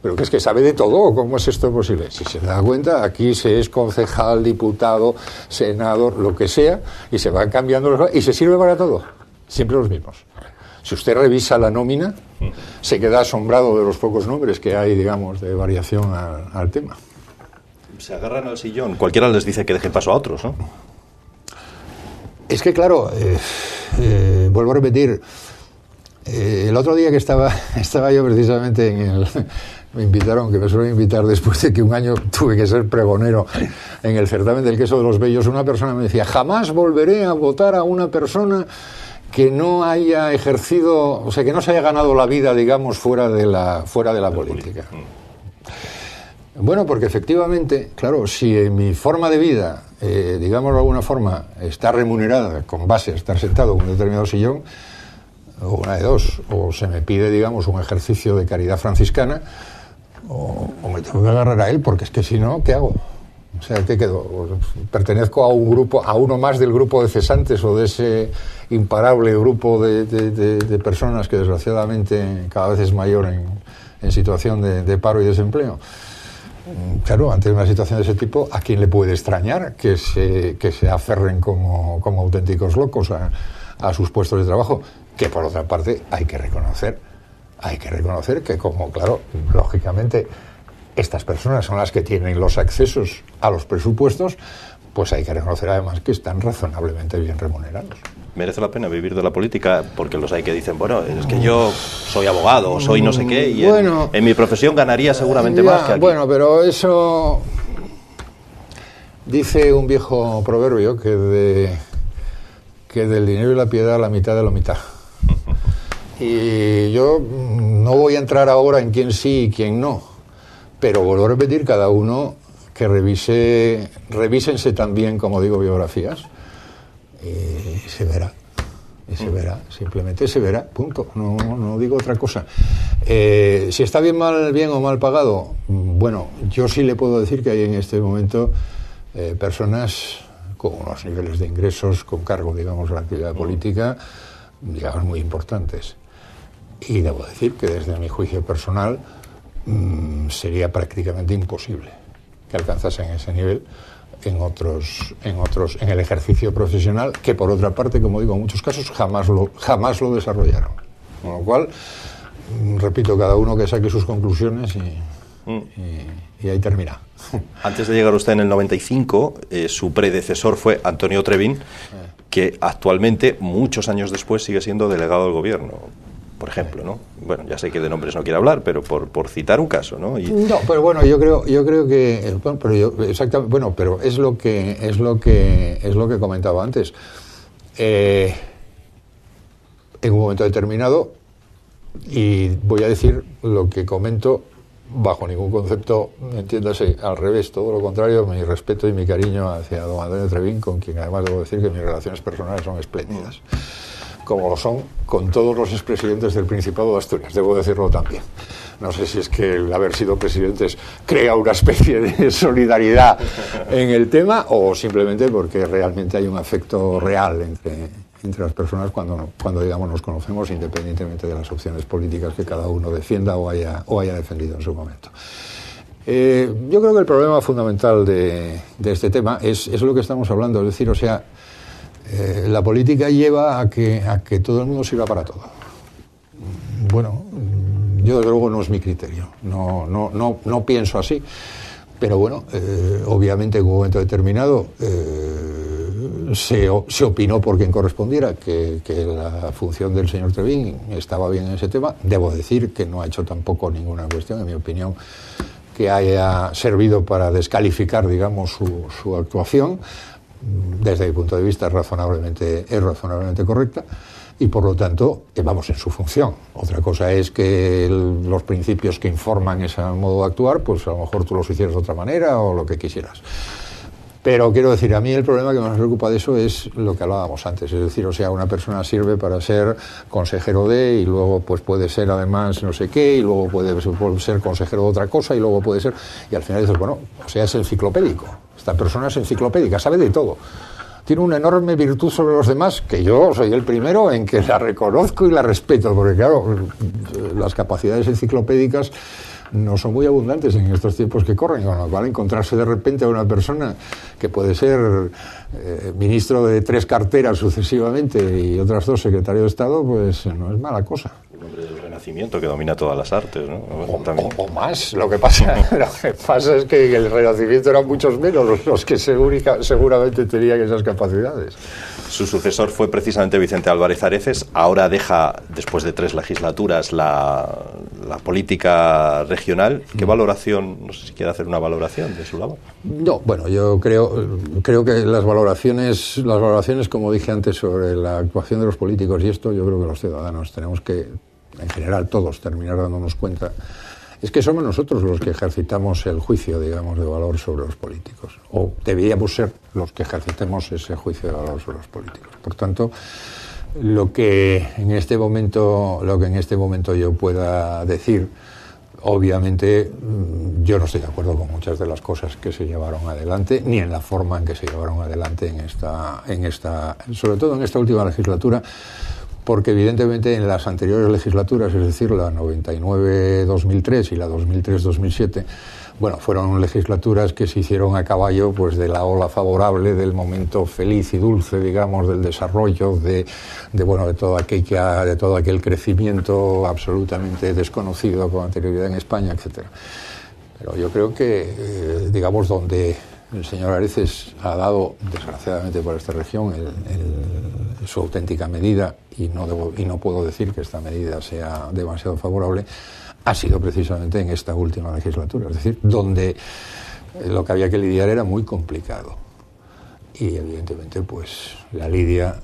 S2: ¿Pero qué es que sabe de todo? ¿Cómo es esto posible? Si se da cuenta, aquí se es concejal, diputado, senador, lo que sea, y se van cambiando y se sirve para todo. Siempre los mismos. Si usted revisa la nómina, se queda asombrado de los pocos nombres que hay, digamos, de variación al tema.
S1: Se agarran al sillón. Cualquiera les dice que dejen paso a otros, ¿no?
S2: Es que, claro, vuelvo a repetir, el otro día que estaba yo precisamente me invitaron, que me suelen invitar después de que un año tuve que ser pregonero en el certamen del queso de los Bellos, una persona me decía, jamás volveré a votar a una persona que no haya ejercido, o sea, que no se haya ganado la vida, digamos, fuera de la política. Bueno, porque efectivamente, claro, si en mi forma de vida, digamos de alguna forma, está remunerada con base a estar sentado en un determinado sillón, o una de dos, o se me pide, digamos, un ejercicio de caridad franciscana, o me tengo que agarrar a él, porque es que si no, ¿qué hago? O sea, ¿qué quedo? ¿Pertenezco a un grupo, a uno más del grupo de cesantes o de ese imparable grupo de personas que desgraciadamente cada vez es mayor en situación de paro y desempleo? Claro, ante una situación de ese tipo, ¿a quién le puede extrañar que se aferren como auténticos locos a sus puestos de trabajo? Que por otra parte hay que reconocer que, como, claro, lógicamente estas personas son las que tienen los accesos a los presupuestos, pues hay que reconocer además que están razonablemente bien remunerados.
S1: ¿Merece la pena vivir de la política? Porque los hay que dicen, bueno, es que yo soy abogado, soy no sé qué, y bueno, en mi profesión ganaría seguramente más que aquí.
S2: Bueno, pero eso dice un viejo proverbio que del dinero y la piedad la mitad de la mitad. Y yo no voy a entrar ahora en quién sí y quién no, pero vuelvo a repetir, cada uno que revísense también, como digo, biografías, y se verá, simplemente se verá, punto, no digo otra cosa. Si está bien o mal pagado, bueno, yo sí le puedo decir que hay en este momento personas con unos niveles de ingresos, con cargo, digamos, a la actividad política, digamos, muy importantes. Y debo decir que desde mi juicio personal sería prácticamente imposible que alcanzasen ese nivel en el ejercicio profesional, que por otra parte, como digo, en muchos casos jamás lo desarrollaron. Con lo cual, repito, cada uno que saque sus conclusiones y ahí termina.
S1: Antes de llegar usted en el 95, su predecesor fue Antonio Trevín, que actualmente, muchos años después, sigue siendo delegado del gobierno, por ejemplo, ¿no? Bueno, ya sé que de nombres no quiero hablar, pero por citar un caso, ¿no?
S2: No, pero bueno, yo creo que, bueno, pero es lo que comentaba antes. En un momento determinado, y voy a decir lo que comento bajo ningún concepto, entiéndase, al revés, todo lo contrario, mi respeto y mi cariño hacia don Antonio Trevín, con quien además debo decir que mis relaciones personales son espléndidas. como lo son con todos los expresidentes del Principado de Asturias, debo decirlo también. No sé si es que el haber sido presidentes crea una especie de solidaridad en el tema o simplemente porque realmente hay un afecto real entre las personas cuando digamos nos conocemos, independientemente de las opciones políticas que cada uno defienda o haya defendido en su momento. Yo creo que el problema fundamental de este tema es lo que estamos hablando, es decir, o sea, la política lleva a que todo el mundo sirva para todo. Bueno, yo desde luego no es mi criterio, no pienso así, pero bueno, obviamente en un momento determinado se opinó por quien correspondiera que la función del señor Trevín estaba bien en ese tema. Debo decir que no ha hecho tampoco ninguna cuestión, en mi opinión, que haya servido para descalificar, digamos, su actuación. Desde mi punto de vista es razonablemente correcta y por lo tanto vamos en su función. Otra cosa es que los principios que informan ese modo de actuar, pues a lo mejor tú los hicieras de otra manera o lo que quisieras. Pero quiero decir, a mí el problema que más me preocupa de eso es lo que hablábamos antes, es decir, o sea, una persona sirve para ser consejero de, y luego pues puede ser además no sé qué, y luego puede ser consejero de otra cosa, y luego puede ser, y al final dices, bueno, o sea, es enciclopédico, esta persona es enciclopédica, sabe de todo. Tiene una enorme virtud sobre los demás, que yo soy el primero en que la reconozco y la respeto, porque claro, las capacidades enciclopédicas no son muy abundantes en estos tiempos que corren, con lo cual encontrarse de repente a una persona que puede ser ministro de 3 carteras sucesivamente y otras 2 secretario de Estado, pues no es mala cosa.
S1: Un hombre del Renacimiento que domina todas las artes, ¿no?
S2: O más. Lo que pasa es que en el Renacimiento eran muchos menos los que seguramente tenían esas capacidades.
S1: Su sucesor fue precisamente Vicente Álvarez Areces. Ahora deja, después de 3 legislaturas, la política regional. ¿Qué valoración? No sé si quiere hacer una valoración de su labor.
S2: No, bueno, yo creo que las valoraciones, como dije antes, sobre la actuación de los políticos y esto, yo creo que los ciudadanos tenemos que, en general todos, terminar dándonos cuenta. Es que somos nosotros los que ejercitamos el juicio, digamos, de valor sobre los políticos. O deberíamos ser los que ejercitemos ese juicio de valor sobre los políticos. Por tanto, lo que en este momento yo pueda decir, obviamente yo no estoy de acuerdo con muchas de las cosas que se llevaron adelante, ni en la forma en que se llevaron adelante sobre todo en esta última legislatura, porque evidentemente en las anteriores legislaturas, es decir, la 99-2003 y la 2003-2007, bueno, fueron legislaturas que se hicieron a caballo pues de la ola favorable, del momento feliz y dulce, digamos, del desarrollo, de todo aquel crecimiento absolutamente desconocido con anterioridad en España, etcétera. Pero yo creo que, digamos, donde el señor Areces ha dado, desgraciadamente para esta región, su auténtica medida, y no puedo decir que esta medida sea demasiado favorable, ha sido precisamente en esta última legislatura, es decir, donde lo que había que lidiar era muy complicado. Y evidentemente, pues, la lidia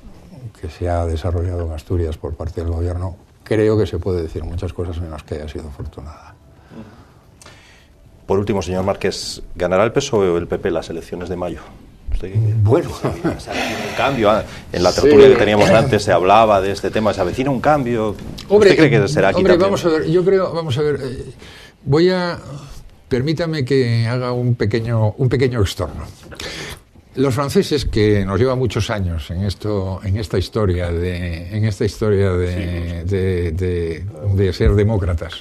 S2: que se ha desarrollado en Asturias por parte del gobierno, creo que se puede decir muchas cosas en las que haya sido afortunada.
S1: Por último, señor Márquez, ¿ganará el PSOE o el PP las elecciones de mayo?
S2: Bueno,
S1: se avecina un cambio. En la tertulia que teníamos antes se hablaba de este tema, se avecina un cambio. ¿Usted cree que será aquí también?
S2: Vamos a ver, permítame que haga un pequeño extorno. Los franceses, que nos llevan muchos años en esta historia de ser demócratas,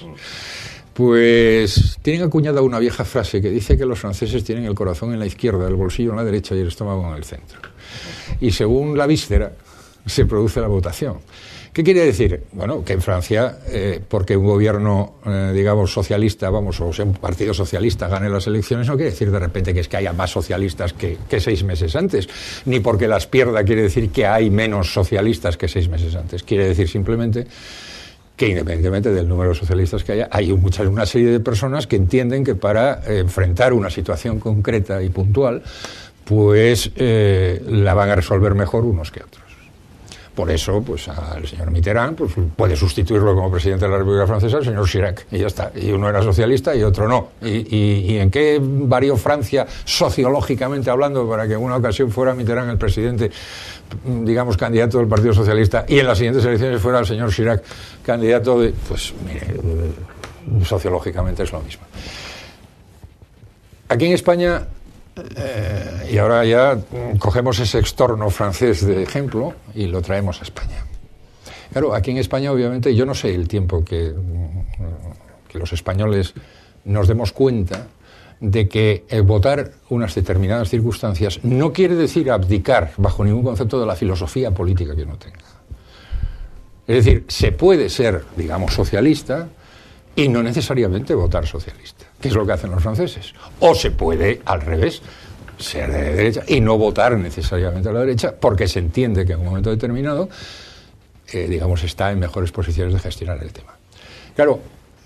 S2: pues tienen acuñada una vieja frase que dice que los franceses tienen el corazón en la izquierda, el bolsillo en la derecha y el estómago en el centro. Y según la víscera se produce la votación. ¿Qué quiere decir? Bueno, que en Francia, porque un gobierno, digamos, socialista, o sea, un partido socialista gane las elecciones, no quiere decir de repente que es que haya más socialistas que 6 meses antes, ni porque las pierda quiere decir que hay menos socialistas que 6 meses antes. Quiere decir simplemente que independientemente del número de socialistas que haya, hay una serie de personas que entienden que para enfrentar una situación concreta y puntual, pues la van a resolver mejor unos que otros. Por eso, pues al señor Mitterrand pues, puede sustituirlo como presidente de la República Francesa el señor Chirac, y ya está. Y uno era socialista y otro no. ¿Y en qué varió Francia sociológicamente hablando para que en una ocasión fuera Mitterrand el presidente, digamos, candidato del Partido Socialista, y en las siguientes elecciones fuera el señor Chirac candidato de... Pues mire, sociológicamente es lo mismo. Aquí en España... y ahora ya cogemos ese extorno francés de ejemplo y lo traemos a España. Claro, aquí en España obviamente yo no sé el tiempo que los españoles nos demos cuenta de que votar unas determinadas circunstancias no quiere decir abdicar bajo ningún concepto de la filosofía política que uno tenga. Es decir, se puede ser, digamos, socialista y no necesariamente votar socialista, que es lo que hacen los franceses. O se puede, al revés, ser de derecha y no votar necesariamente a la derecha, porque se entiende que en un momento determinado, digamos, está en mejores posiciones de gestionar el tema. Claro,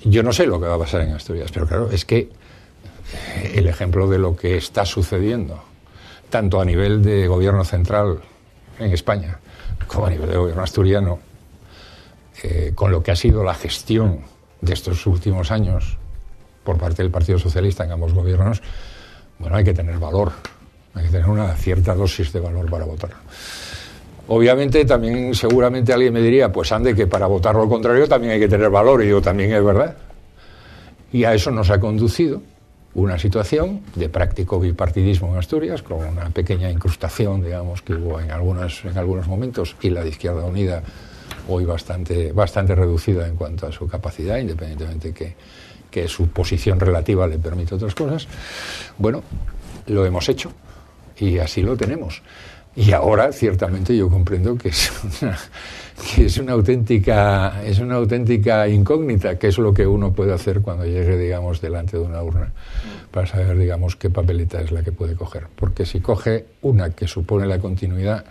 S2: yo no sé lo que va a pasar en Asturias, pero claro, es que el ejemplo de lo que está sucediendo, tanto a nivel de gobierno central en España, como a nivel de gobierno asturiano, con lo que ha sido la gestión de estos últimos años por parte del Partido Socialista en ambos gobiernos, bueno, hay que tener valor, hay que tener una cierta dosis de valor para votar. Obviamente también seguramente alguien me diría, pues ande que para votar lo contrario también hay que tener valor, y digo, también es verdad. Y a eso nos ha conducido una situación de práctico bipartidismo en Asturias, con una pequeña incrustación, digamos, que hubo en algunos momentos, y la de Izquierda Unida hoy bastante reducida en cuanto a su capacidad, independientemente que su posición relativa le permite otras cosas. Bueno, lo hemos hecho y así lo tenemos. Y ahora, ciertamente, yo comprendo que es una auténtica incógnita, qué es lo que uno puede hacer cuando llegue, digamos, delante de una urna, para saber, digamos, qué papeleta es la que puede coger. Porque si coge una que supone la continuidad,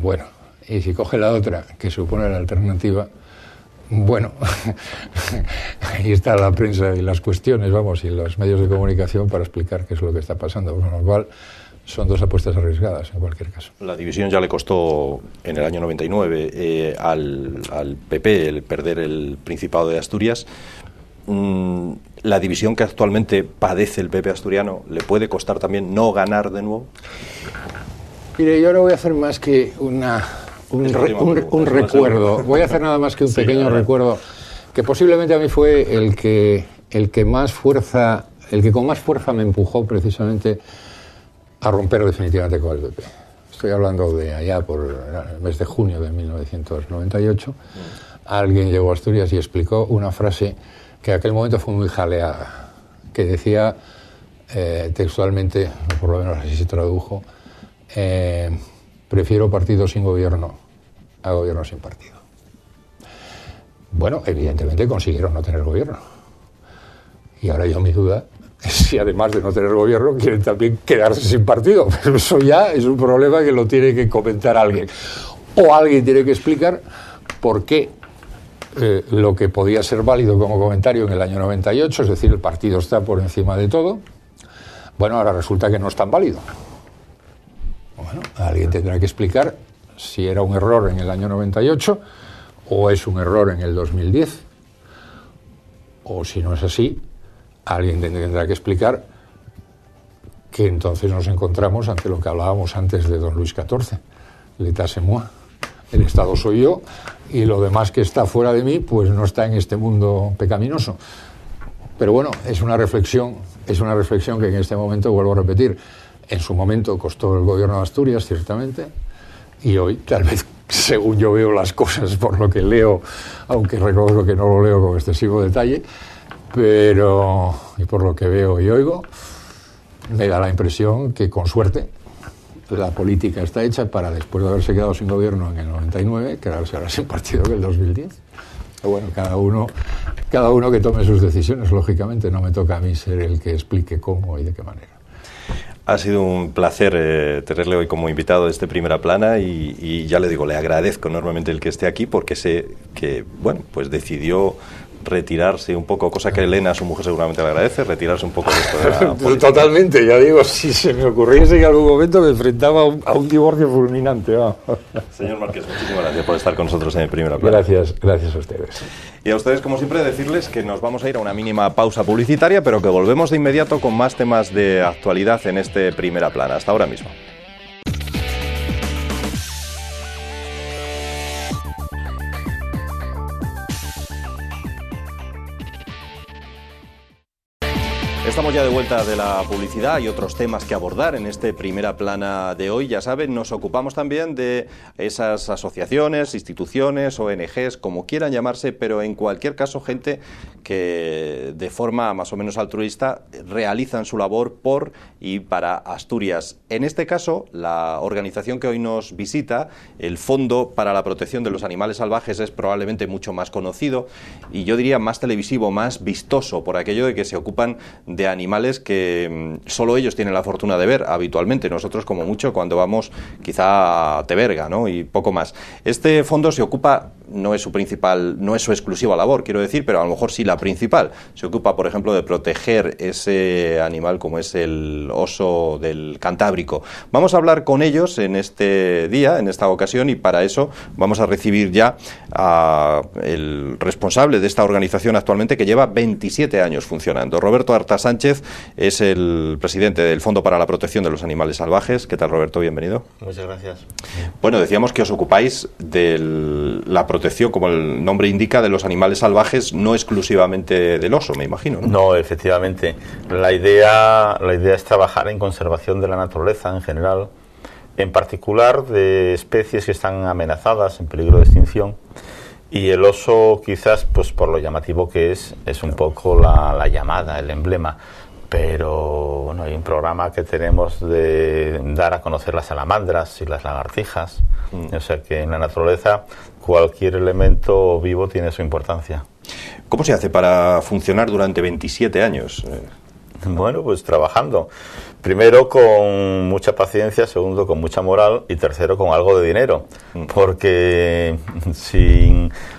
S2: bueno, y si coge la otra que supone la alternativa, bueno, ahí está la prensa y las cuestiones, vamos, y los medios de comunicación para explicar qué es lo que está pasando, con lo cual son dos apuestas arriesgadas en cualquier caso.
S1: La división ya le costó en el año 99 al PP el perder el Principado de Asturias. La división que actualmente padece el PP asturiano, ¿le puede costar también no ganar de nuevo?
S2: Mire, yo ahora voy a hacer más que un recuerdo. Voy a hacer nada más que un pequeño recuerdo, que posiblemente a mí fue el que con más fuerza me empujó precisamente a romper definitivamente con el PP. Estoy hablando de allá por el mes de junio de 1998. Alguien llegó a Asturias y explicó una frase que en aquel momento fue muy jaleada, que decía textualmente, o por lo menos así se tradujo, prefiero partido sin gobierno a gobierno sin partido. Bueno, evidentemente consiguieron no tener gobierno. Y ahora yo mi duda es si además de no tener gobierno quieren también quedarse sin partido. Pero eso ya es un problema que lo tiene que comentar alguien. O alguien tiene que explicar por qué lo que podía ser válido como comentario en el año 98, es decir, el partido está por encima de todo, bueno, ahora resulta que no es tan válido. Bueno, alguien tendrá que explicar si era un error en el año 98 o es un error en el 2010. O si no es así, alguien tendrá que explicar que entonces nos encontramos ante lo que hablábamos antes de don Luis XIV, l'état c'est moi, el Estado soy yo y lo demás que está fuera de mí pues no está en este mundo pecaminoso. Pero bueno, es una reflexión que en este momento, vuelvo a repetir, en su momento costó el gobierno de Asturias, ciertamente, y hoy, tal vez, según yo veo las cosas, por lo que leo, aunque reconozco que no lo leo con excesivo detalle, pero, y por lo que veo y oigo, me da la impresión que, con suerte, la política está hecha para, después de haberse quedado sin gobierno en el 99, quedarse ahora sin partido en el 2010. Pero bueno, cada uno que tome sus decisiones, lógicamente, no me toca a mí ser el que explique cómo y de qué manera.
S1: Ha sido un placer tenerle hoy como invitado de este Primera Plana y ya le digo, le agradezco enormemente el que esté aquí porque sé que, bueno, pues decidió retirarse un poco, cosa que Elena, su mujer, seguramente le agradece, retirarse un poco de esto de la política?
S2: Totalmente, ya digo, si se me ocurriese que en algún momento me enfrentaba a un divorcio fulminante.
S1: Señor Márquez, muchísimas gracias por estar con nosotros en Primera Plana.
S2: Gracias a ustedes.
S1: Y a ustedes, como siempre, decirles que nos vamos a ir a una mínima pausa publicitaria, pero que volvemos de inmediato con más temas de actualidad en este Primera Plana. Hasta ahora mismo. Estamos ya de vuelta de la publicidad y otros temas que abordar en este Primera Plana de hoy. Ya saben, nos ocupamos también de esas asociaciones, instituciones, ONGs, como quieran llamarse, pero en cualquier caso gente que de forma más o menos altruista realizan su labor por y para Asturias. En este caso, la organización que hoy nos visita, el Fondo para la Protección de los Animales Salvajes, es probablemente mucho más conocido y yo diría más televisivo, más vistoso, por aquello de que se ocupan de animales que solo ellos tienen la fortuna de ver habitualmente. Nosotros, como mucho, cuando vamos quizá a Teberga, ¿no?, y poco más. Este fondo se ocupa, no es su principal, no es su exclusiva labor, quiero decir, pero a lo mejor sí la principal. Se ocupa, por ejemplo, de proteger ese animal como es el oso del Cantábrico. Vamos a hablar con ellos en este día, en esta ocasión, y para eso vamos a recibir ya al responsable de esta organización actualmente, que lleva 27 años funcionando. Roberto Arta Sánchez es el presidente del Fondo para la Protección de los Animales Salvajes. ¿Qué tal, Roberto? Bienvenido.
S3: Muchas gracias.
S1: Bueno, decíamos que os ocupáis de la protección, como el nombre indica, de los animales salvajes, no exclusivamente del oso, me imagino, ¿no?
S3: No, efectivamente. La idea es trabajar en conservación de la naturaleza en general, en particular de especies que están amenazadas, en peligro de extinción. Y el oso, quizás, pues por lo llamativo que es un poco la llamada, el emblema. Pero bueno, hay un programa que tenemos de dar a conocer las salamandras y las lagartijas. O sea que en la naturaleza cualquier elemento vivo tiene su importancia.
S1: ¿Cómo se hace para funcionar durante 27 años?
S3: Bueno, pues trabajando. Primero con mucha paciencia, segundo con mucha moral y tercero con algo de dinero. Porque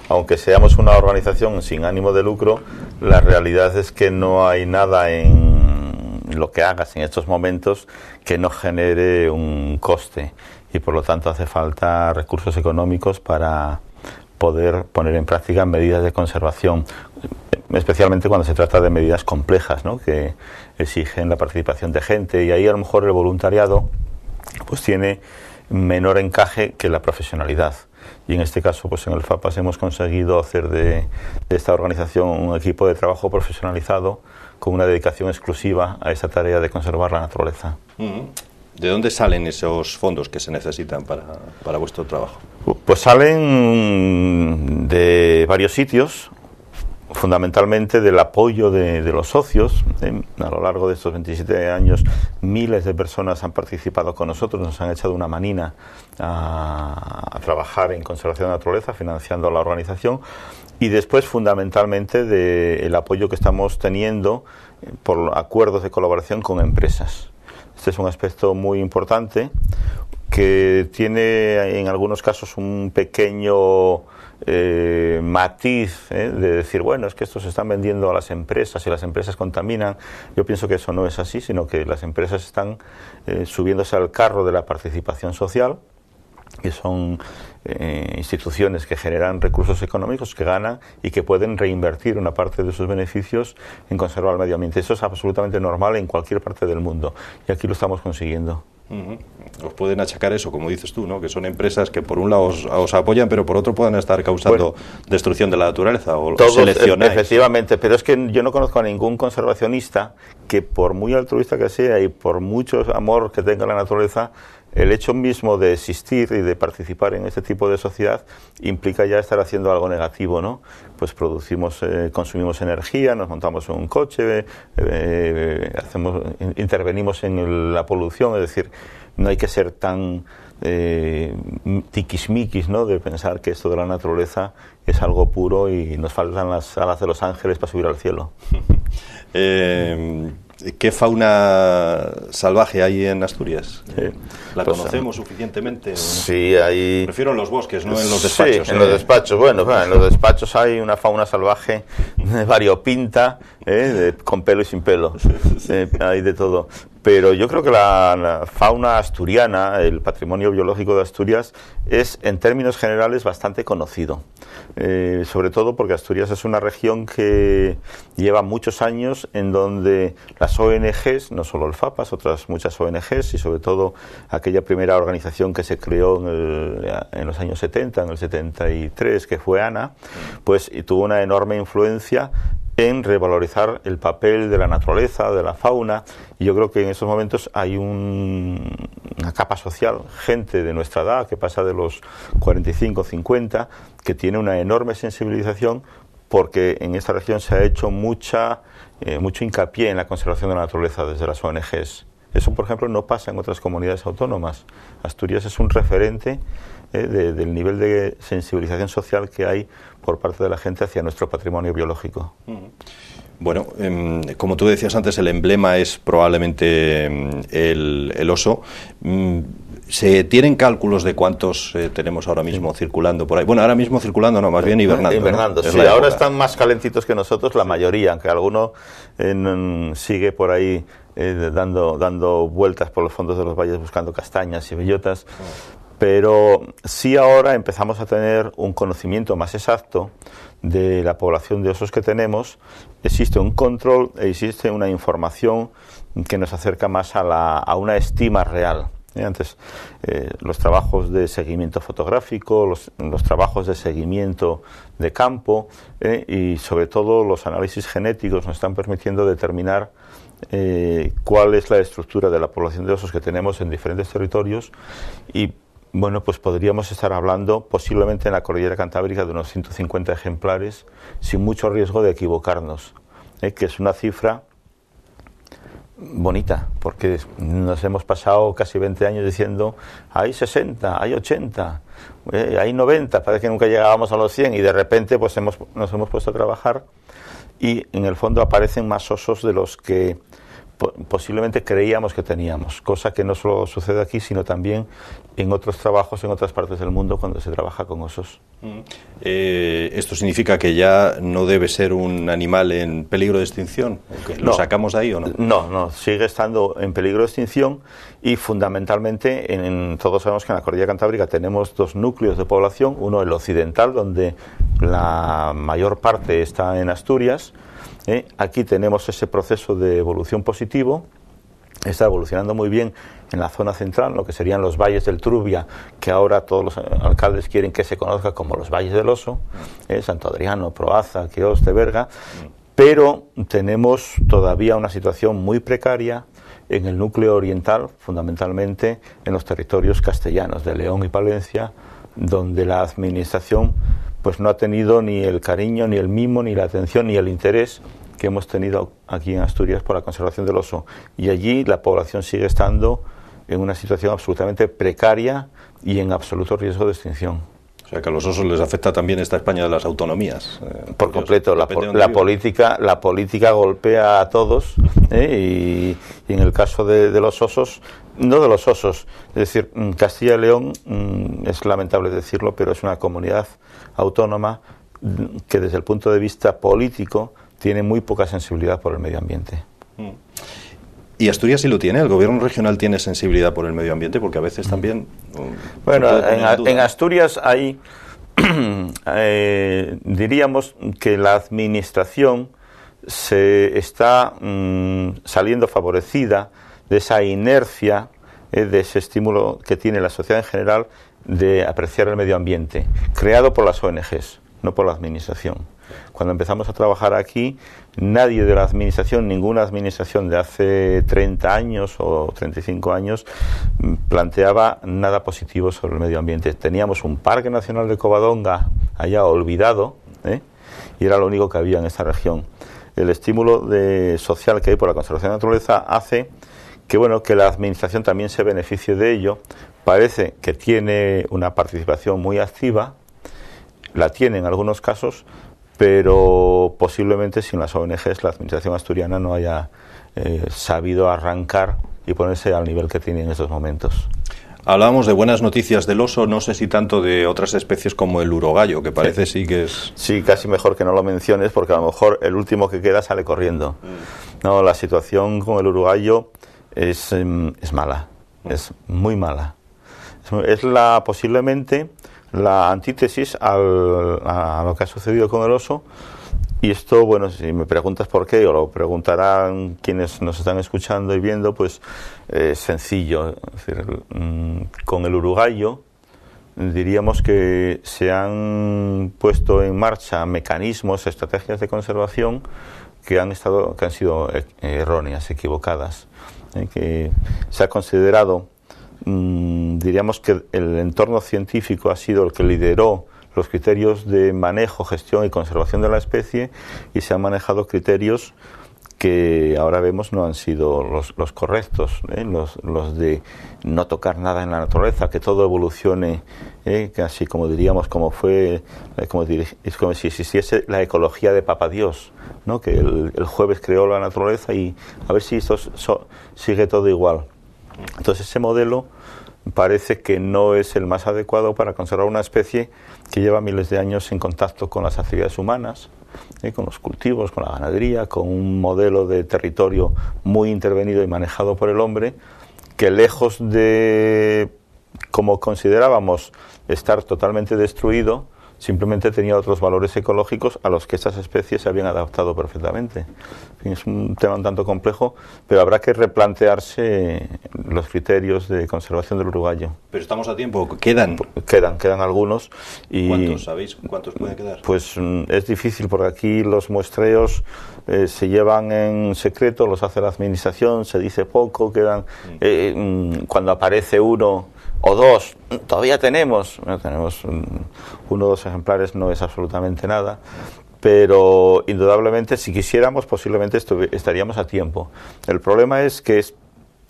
S3: aunque seamos una organización sin ánimo de lucro, la realidad es que no hay nada en lo que hagas en estos momentos que no genere un coste. Y por lo tanto hace falta recursos económicos para poder poner en práctica medidas de conservación, especialmente cuando se trata de medidas complejas, ¿no?, que exigen la participación de gente, y ahí a lo mejor el voluntariado pues tiene menor encaje que la profesionalidad. Y en este caso, pues en el FAPAS hemos conseguido hacer de esta organización un equipo de trabajo profesionalizado con una dedicación exclusiva a esa tarea de conservar la naturaleza.
S1: ¿De dónde salen esos fondos que se necesitan para vuestro trabajo?
S3: Pues salen de varios sitios, fundamentalmente del apoyo de los socios. A lo largo de estos 27 años miles de personas han participado con nosotros, nos han echado una manina a trabajar en conservación de la naturaleza, financiando la organización, y después fundamentalmente del apoyo que estamos teniendo por acuerdos de colaboración con empresas. Este es un aspecto muy importante que tiene en algunos casos un pequeño matiz de decir, bueno, es que estos se están vendiendo a las empresas y las empresas contaminan. Yo pienso que eso no es así, sino que las empresas están subiéndose al carro de la participación social, que son instituciones que generan recursos económicos, que ganan y que pueden reinvertir una parte de sus beneficios en conservar el medio ambiente. Eso es absolutamente normal en cualquier parte del mundo y aquí lo estamos consiguiendo.
S1: Os pueden achacar eso, como dices tú, ¿no?, que son empresas que por un lado os apoyan, pero por otro puedan estar causando destrucción de la naturaleza, o seleccionáis.
S3: Efectivamente, pero es que yo no conozco a ningún conservacionista que, por muy altruista que sea y por mucho amor que tenga la naturaleza, el hecho mismo de existir y de participar en este tipo de sociedad implica ya estar haciendo algo negativo, ¿no? Pues consumimos energía, nos montamos en un coche, intervenimos en la polución, es decir, no hay que ser tan tiquismiquis, ¿no?, de pensar que esto de la naturaleza es algo puro y nos faltan las alas de los ángeles para subir al cielo.
S1: ¿Qué fauna salvaje hay en Asturias? ¿La
S3: Pues,
S1: conocemos suficientemente?
S3: Sí, hay...
S1: Prefiero en los bosques, no en los despachos.
S3: Sí, en los despachos. Bueno, en los despachos hay una fauna salvaje variopinta, con pelo y sin pelo. Hay de todo. Pero yo creo que la fauna asturiana, el patrimonio biológico de Asturias, es en términos generales bastante conocido. Sobre todo porque Asturias es una región que lleva muchos años en donde las ONGs, no solo el FAPAS, otras muchas ONGs y sobre todo aquella primera organización que se creó en los años 70, en el 73, que fue ANA, pues y tuvo una enorme influencia en revalorizar el papel de la naturaleza, de la fauna, y yo creo que en estos momentos hay una capa social, gente de nuestra edad, que pasa de los 45, 50, que tiene una enorme sensibilización porque en esta región se ha hecho mucho hincapié en la conservación de la naturaleza desde las ONGs. Eso, por ejemplo, no pasa en otras comunidades autónomas. Asturias es un referente del nivel de sensibilización social que hay por parte de la gente hacia nuestro patrimonio biológico.
S1: Bueno, como tú decías antes, el emblema es probablemente el oso. ¿Se tienen cálculos de cuántos tenemos ahora mismo circulando por ahí? Bueno, ahora mismo circulando no, más bien hibernando.
S3: Hibernando, ¿no? Sí, ahora están más calentitos que nosotros la mayoría, aunque alguno sigue por ahí dando vueltas por los fondos de los valles buscando castañas y bellotas. Pero sí ahora empezamos a tener un conocimiento más exacto de la población de osos que tenemos. Existe un control e existe una información que nos acerca más a una estima real. Antes, los trabajos de seguimiento fotográfico, los trabajos de seguimiento de campo y sobre todo los análisis genéticos nos están permitiendo determinar cuál es la estructura de la población de osos que tenemos en diferentes territorios y bueno, pues podríamos estar hablando posiblemente en la cordillera cantábrica de unos 150 ejemplares sin mucho riesgo de equivocarnos, que es una cifra bonita, porque nos hemos pasado casi 20 años diciendo hay 60, hay 80, hay 90, parece que nunca llegábamos a los 100 y de repente pues nos hemos puesto a trabajar y en el fondo aparecen más osos de los que posiblemente creíamos que teníamos, cosa que no solo sucede aquí, sino también en otros trabajos en otras partes del mundo cuando se trabaja con osos.
S1: ¿Esto significa que ya no debe ser un animal en peligro de extinción? ¿Lo sacamos de ahí o no?
S3: No, sigue estando en peligro de extinción y fundamentalmente todos sabemos que en la cordillera cantábrica tenemos dos núcleos de población, uno el occidental, donde la mayor parte está en Asturias. Aquí tenemos ese proceso de evolución positivo, está evolucionando muy bien en la zona central, lo que serían los valles del Trubia, que ahora todos los alcaldes quieren que se conozca como los valles del oso, Santo Adriano, Proaza, Quirós, Teberga, pero tenemos todavía una situación muy precaria en el núcleo oriental, fundamentalmente en los territorios castellanos de León y Palencia, donde la administración pues no ha tenido ni el cariño, ni el mimo, ni la atención, ni el interés que hemos tenido aquí en Asturias por la conservación del oso. Y allí la población sigue estando en una situación absolutamente precaria y en absoluto riesgo de extinción.
S1: O sea que a los osos les afecta también esta España de las autonomías.
S3: Por completo, la política golpea a todos y en el caso de los osos, no de los osos, es decir, Castilla y León, es lamentable decirlo, pero es una comunidad autónoma que desde el punto de vista político tiene muy poca sensibilidad por el medio ambiente.
S1: ¿Y Asturias sí lo tiene? ¿El gobierno regional tiene sensibilidad por el medio ambiente? Porque a veces también...
S3: Bueno, en Asturias hay, diríamos que la administración se está saliendo favorecida de esa inercia, de ese estímulo que tiene la sociedad en general de apreciar el medio ambiente, creado por las ONGs, no por la administración. Cuando empezamos a trabajar aquí, nadie de la administración, ninguna administración de hace 30 años o 35 años planteaba nada positivo sobre el medio ambiente. Teníamos un Parque Nacional de Covadonga allá olvidado, y era lo único que había en esta región. El estímulo social que hay por la conservación de la naturaleza hace que la administración también se beneficie de ello. Parece que tiene una participación muy activa, la tiene en algunos casos, pero posiblemente sin las ONGs la administración asturiana no haya sabido arrancar y ponerse al nivel que tiene en estos momentos.
S1: Hablábamos de buenas noticias del oso, no sé si tanto de otras especies como el urogallo, que parece sí que es...
S3: Sí, casi mejor que no lo menciones, porque a lo mejor el último que queda sale corriendo. No, la situación con el urogallo es mala, es muy mala. Es posiblemente la antítesis a lo que ha sucedido con el oso. Y esto, bueno, si me preguntas por qué, o lo preguntarán quienes nos están escuchando y viendo, pues sencillo. Es decir, con el urogallo diríamos que se han puesto en marcha mecanismos, estrategias de conservación que han sido erróneas, equivocadas. Que se ha considerado, diríamos que el entorno científico ha sido el que lideró los criterios de manejo, gestión y conservación de la especie, y se han manejado criterios que ahora vemos no han sido los correctos, los de no tocar nada en la naturaleza, que todo evolucione, casi como diríamos, como es como si existiese la ecología de Papa Dios, ¿no? Que el jueves creó la naturaleza y a ver si esto sigue todo igual. Entonces ese modelo parece que no es el más adecuado para conservar una especie que lleva miles de años en contacto con las actividades humanas, con los cultivos, con la ganadería, con un modelo de territorio muy intervenido y manejado por el hombre, que lejos de, como considerábamos, estar totalmente destruido, simplemente tenía otros valores ecológicos a los que estas especies se habían adaptado perfectamente. En fin, es un tema un tanto complejo, pero habrá que replantearse los criterios de conservación del urogallo.
S1: Pero estamos a tiempo, ¿quedan?
S3: Quedan algunos. Y
S1: ¿cuántos sabéis? ¿Cuántos pueden quedar?
S3: Pues es difícil, porque aquí los muestreos se llevan en secreto, los hace la administración, se dice poco, quedan cuando aparece uno o dos, todavía tenemos uno o dos ejemplares, no es absolutamente nada, pero indudablemente si quisiéramos posiblemente estaríamos a tiempo. El problema es que es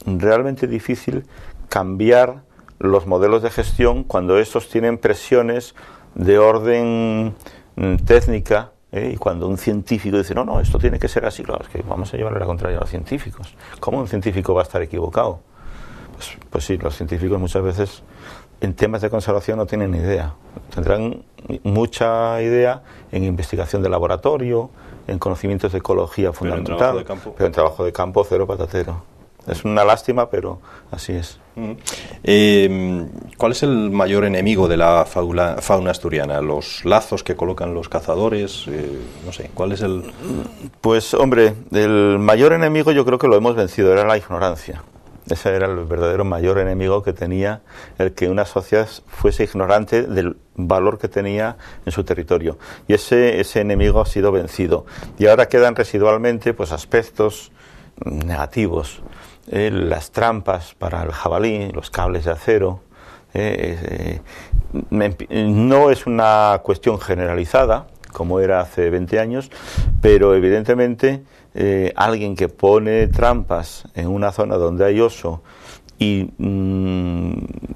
S3: realmente difícil cambiar los modelos de gestión cuando estos tienen presiones de orden técnica, y cuando un científico dice no, esto tiene que ser así, claro, es que vamos a llevarle la contraria a los científicos. ¿Cómo un científico va a estar equivocado? Pues sí, los científicos muchas veces en temas de conservación no tienen ni idea. Tendrán mucha idea en investigación de laboratorio, en conocimientos de ecología fundamental, pero en trabajo de campo cero patatero. Es una lástima, pero así es.
S1: ¿Cuál es el mayor enemigo de la fauna asturiana? ¿Los lazos que colocan los cazadores? No sé, ¿cuál es el...?
S3: Pues, hombre, el mayor enemigo yo creo que lo hemos vencido, era la ignorancia. Ese era el verdadero mayor enemigo que tenía, el que una sociedad fuese ignorante del valor que tenía en su territorio. Y ese enemigo ha sido vencido. Y ahora quedan residualmente pues aspectos negativos. Las trampas para el jabalí, los cables de acero. No es una cuestión generalizada, como era hace 20 años, pero evidentemente alguien que pone trampas en una zona donde hay oso y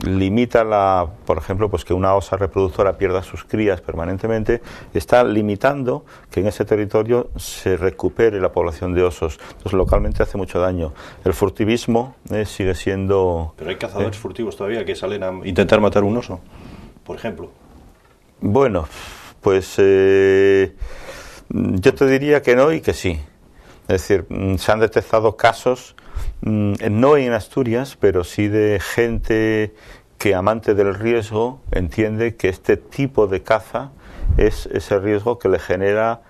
S3: limita por ejemplo, pues que una osa reproductora pierda sus crías permanentemente, está limitando que en ese territorio se recupere la población de osos. Entonces localmente hace mucho daño. El furtivismo sigue siendo...
S1: Pero hay cazadores furtivos todavía que salen a intentar matar un oso, por ejemplo.
S3: Bueno, pues yo te diría que no y que sí. Es decir, se han detectado casos, no en Asturias, pero sí de gente que, amante del riesgo, entiende que este tipo de caza es ese riesgo que le genera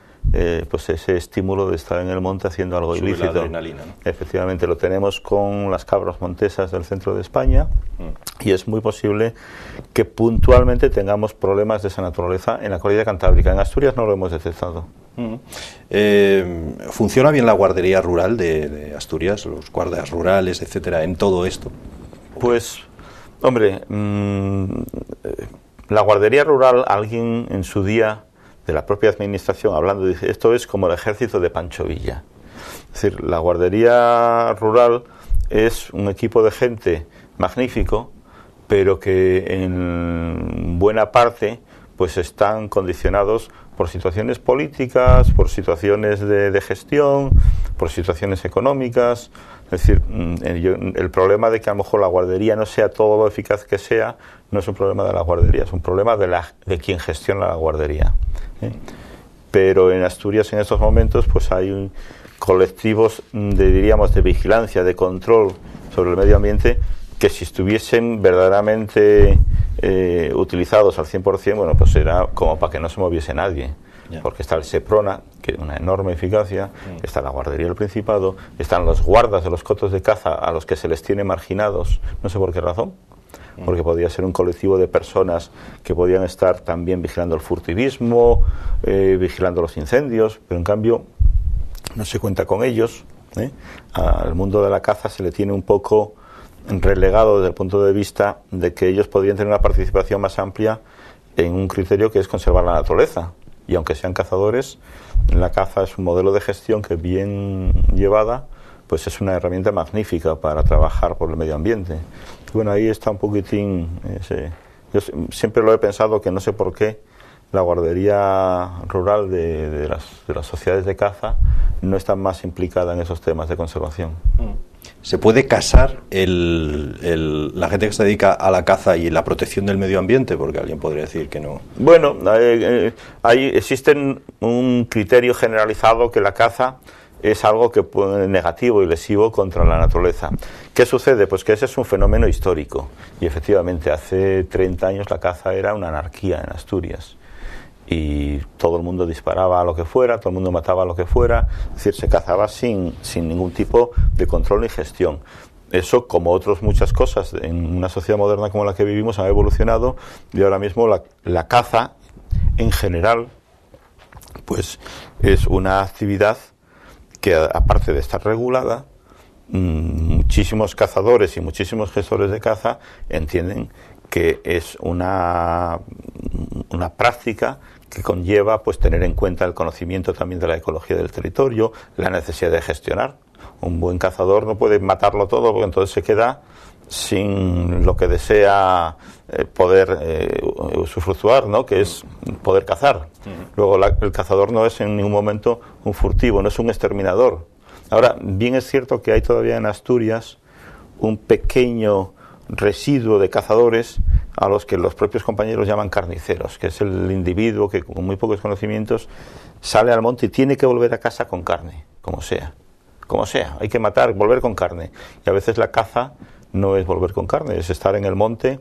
S3: pues ese estímulo de estar en el monte haciendo algo ilícito.
S1: La adrenalina, ¿no?
S3: Efectivamente, lo tenemos con las cabras montesas del centro de España y es muy posible que puntualmente tengamos problemas de esa naturaleza en la cordillera cantábrica. En Asturias no lo hemos detectado.
S1: ¿Funciona bien la guardería rural de Asturias, los guardas rurales, etcétera, en todo esto?
S3: Pues, hombre, la guardería rural, alguien en su día de la propia administración hablando dice, esto es como el ejército de Pancho Villa. Es decir, la guardería rural es un equipo de gente magnífico, pero que en buena parte pues están condicionados por situaciones políticas, por situaciones de gestión, por situaciones económicas. Es decir, el problema de que a lo mejor la guardería no sea todo lo eficaz que sea, no es un problema de la guardería, es un problema de quien gestiona la guardería. Pero en Asturias en estos momentos pues hay colectivos de vigilancia, de control sobre el medio ambiente, que si estuviesen verdaderamente utilizados al 100%, bueno, pues era como para que no se moviese nadie. Porque está el SEPRONA, que es una enorme eficacia, está la guardería del Principado, están los guardas de los cotos de caza a los que se les tiene marginados, no sé por qué razón, porque podía ser un colectivo de personas que podían estar también vigilando el furtivismo, vigilando los incendios, pero en cambio no se cuenta con ellos. Al mundo de la caza se le tiene un poco relegado desde el punto de vista de que ellos podrían tener una participación más amplia en un criterio que es conservar la naturaleza. Y aunque sean cazadores, la caza es un modelo de gestión que, bien llevada, pues es una herramienta magnífica para trabajar por el medio ambiente. Y bueno, ahí está un poquitín yo siempre lo he pensado, que no sé por qué la guardería rural de las sociedades de caza no está más implicada en esos temas de conservación.
S1: ¿Se puede casar la gente que se dedica a la caza y la protección del medio ambiente? Porque alguien podría decir que no.
S3: Bueno, existe un criterio generalizado que la caza es algo que negativo y lesivo contra la naturaleza. ¿Qué sucede? Pues que ese es un fenómeno histórico. Y efectivamente, hace 30 años la caza era una anarquía en Asturias. Y todo el mundo disparaba a lo que fuera, todo el mundo mataba a lo que fuera, es decir, se cazaba sin ningún tipo de control ni gestión. Eso, como otras muchas cosas en una sociedad moderna como la que vivimos, ha evolucionado, y ahora mismo la caza, en general, pues es una actividad que, aparte de estar regulada, muchísimos cazadores y muchísimos gestores de caza entienden que es una práctica que conlleva pues tener en cuenta el conocimiento también de la ecología del territorio, la necesidad de gestionar. Un buen cazador no puede matarlo todo, porque entonces se queda sin lo que desea poder usufructuar, ¿no? Que es poder cazar. Luego el cazador no es en ningún momento un furtivo, no es un exterminador. Ahora, bien es cierto que hay todavía en Asturias un pequeño residuo de cazadores a los que los propios compañeros llaman carniceros, que es el individuo que con muy pocos conocimientos sale al monte y tiene que volver a casa con carne, como sea, hay que matar, volver con carne. Y a veces la caza no es volver con carne, es estar en el monte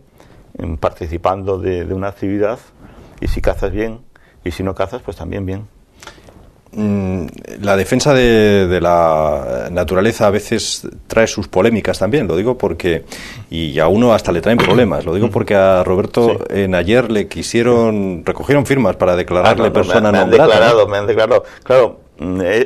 S3: participando de una actividad, y si cazas bien, y si no cazas, pues también bien.
S1: La defensa de la naturaleza a veces trae sus polémicas también, lo digo porque, y a uno hasta le traen problemas, lo digo porque a Roberto ayer le recogieron firmas para declararle persona non grata.
S3: Me han declarado, claro,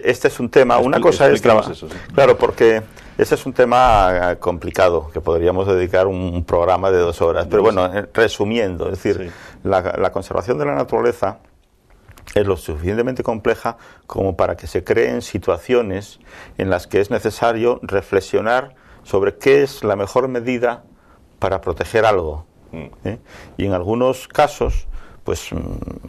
S3: este es un tema, una cosa es,
S1: eso, sí.
S3: Claro, porque este es un tema complicado, que podríamos dedicar un programa de 2 horas, pero bueno, resumiendo, es decir, la conservación de la naturaleza es lo suficientemente compleja como para que se creen situaciones en las que es necesario reflexionar sobre qué es la mejor medida para proteger algo. Y en algunos casos, pues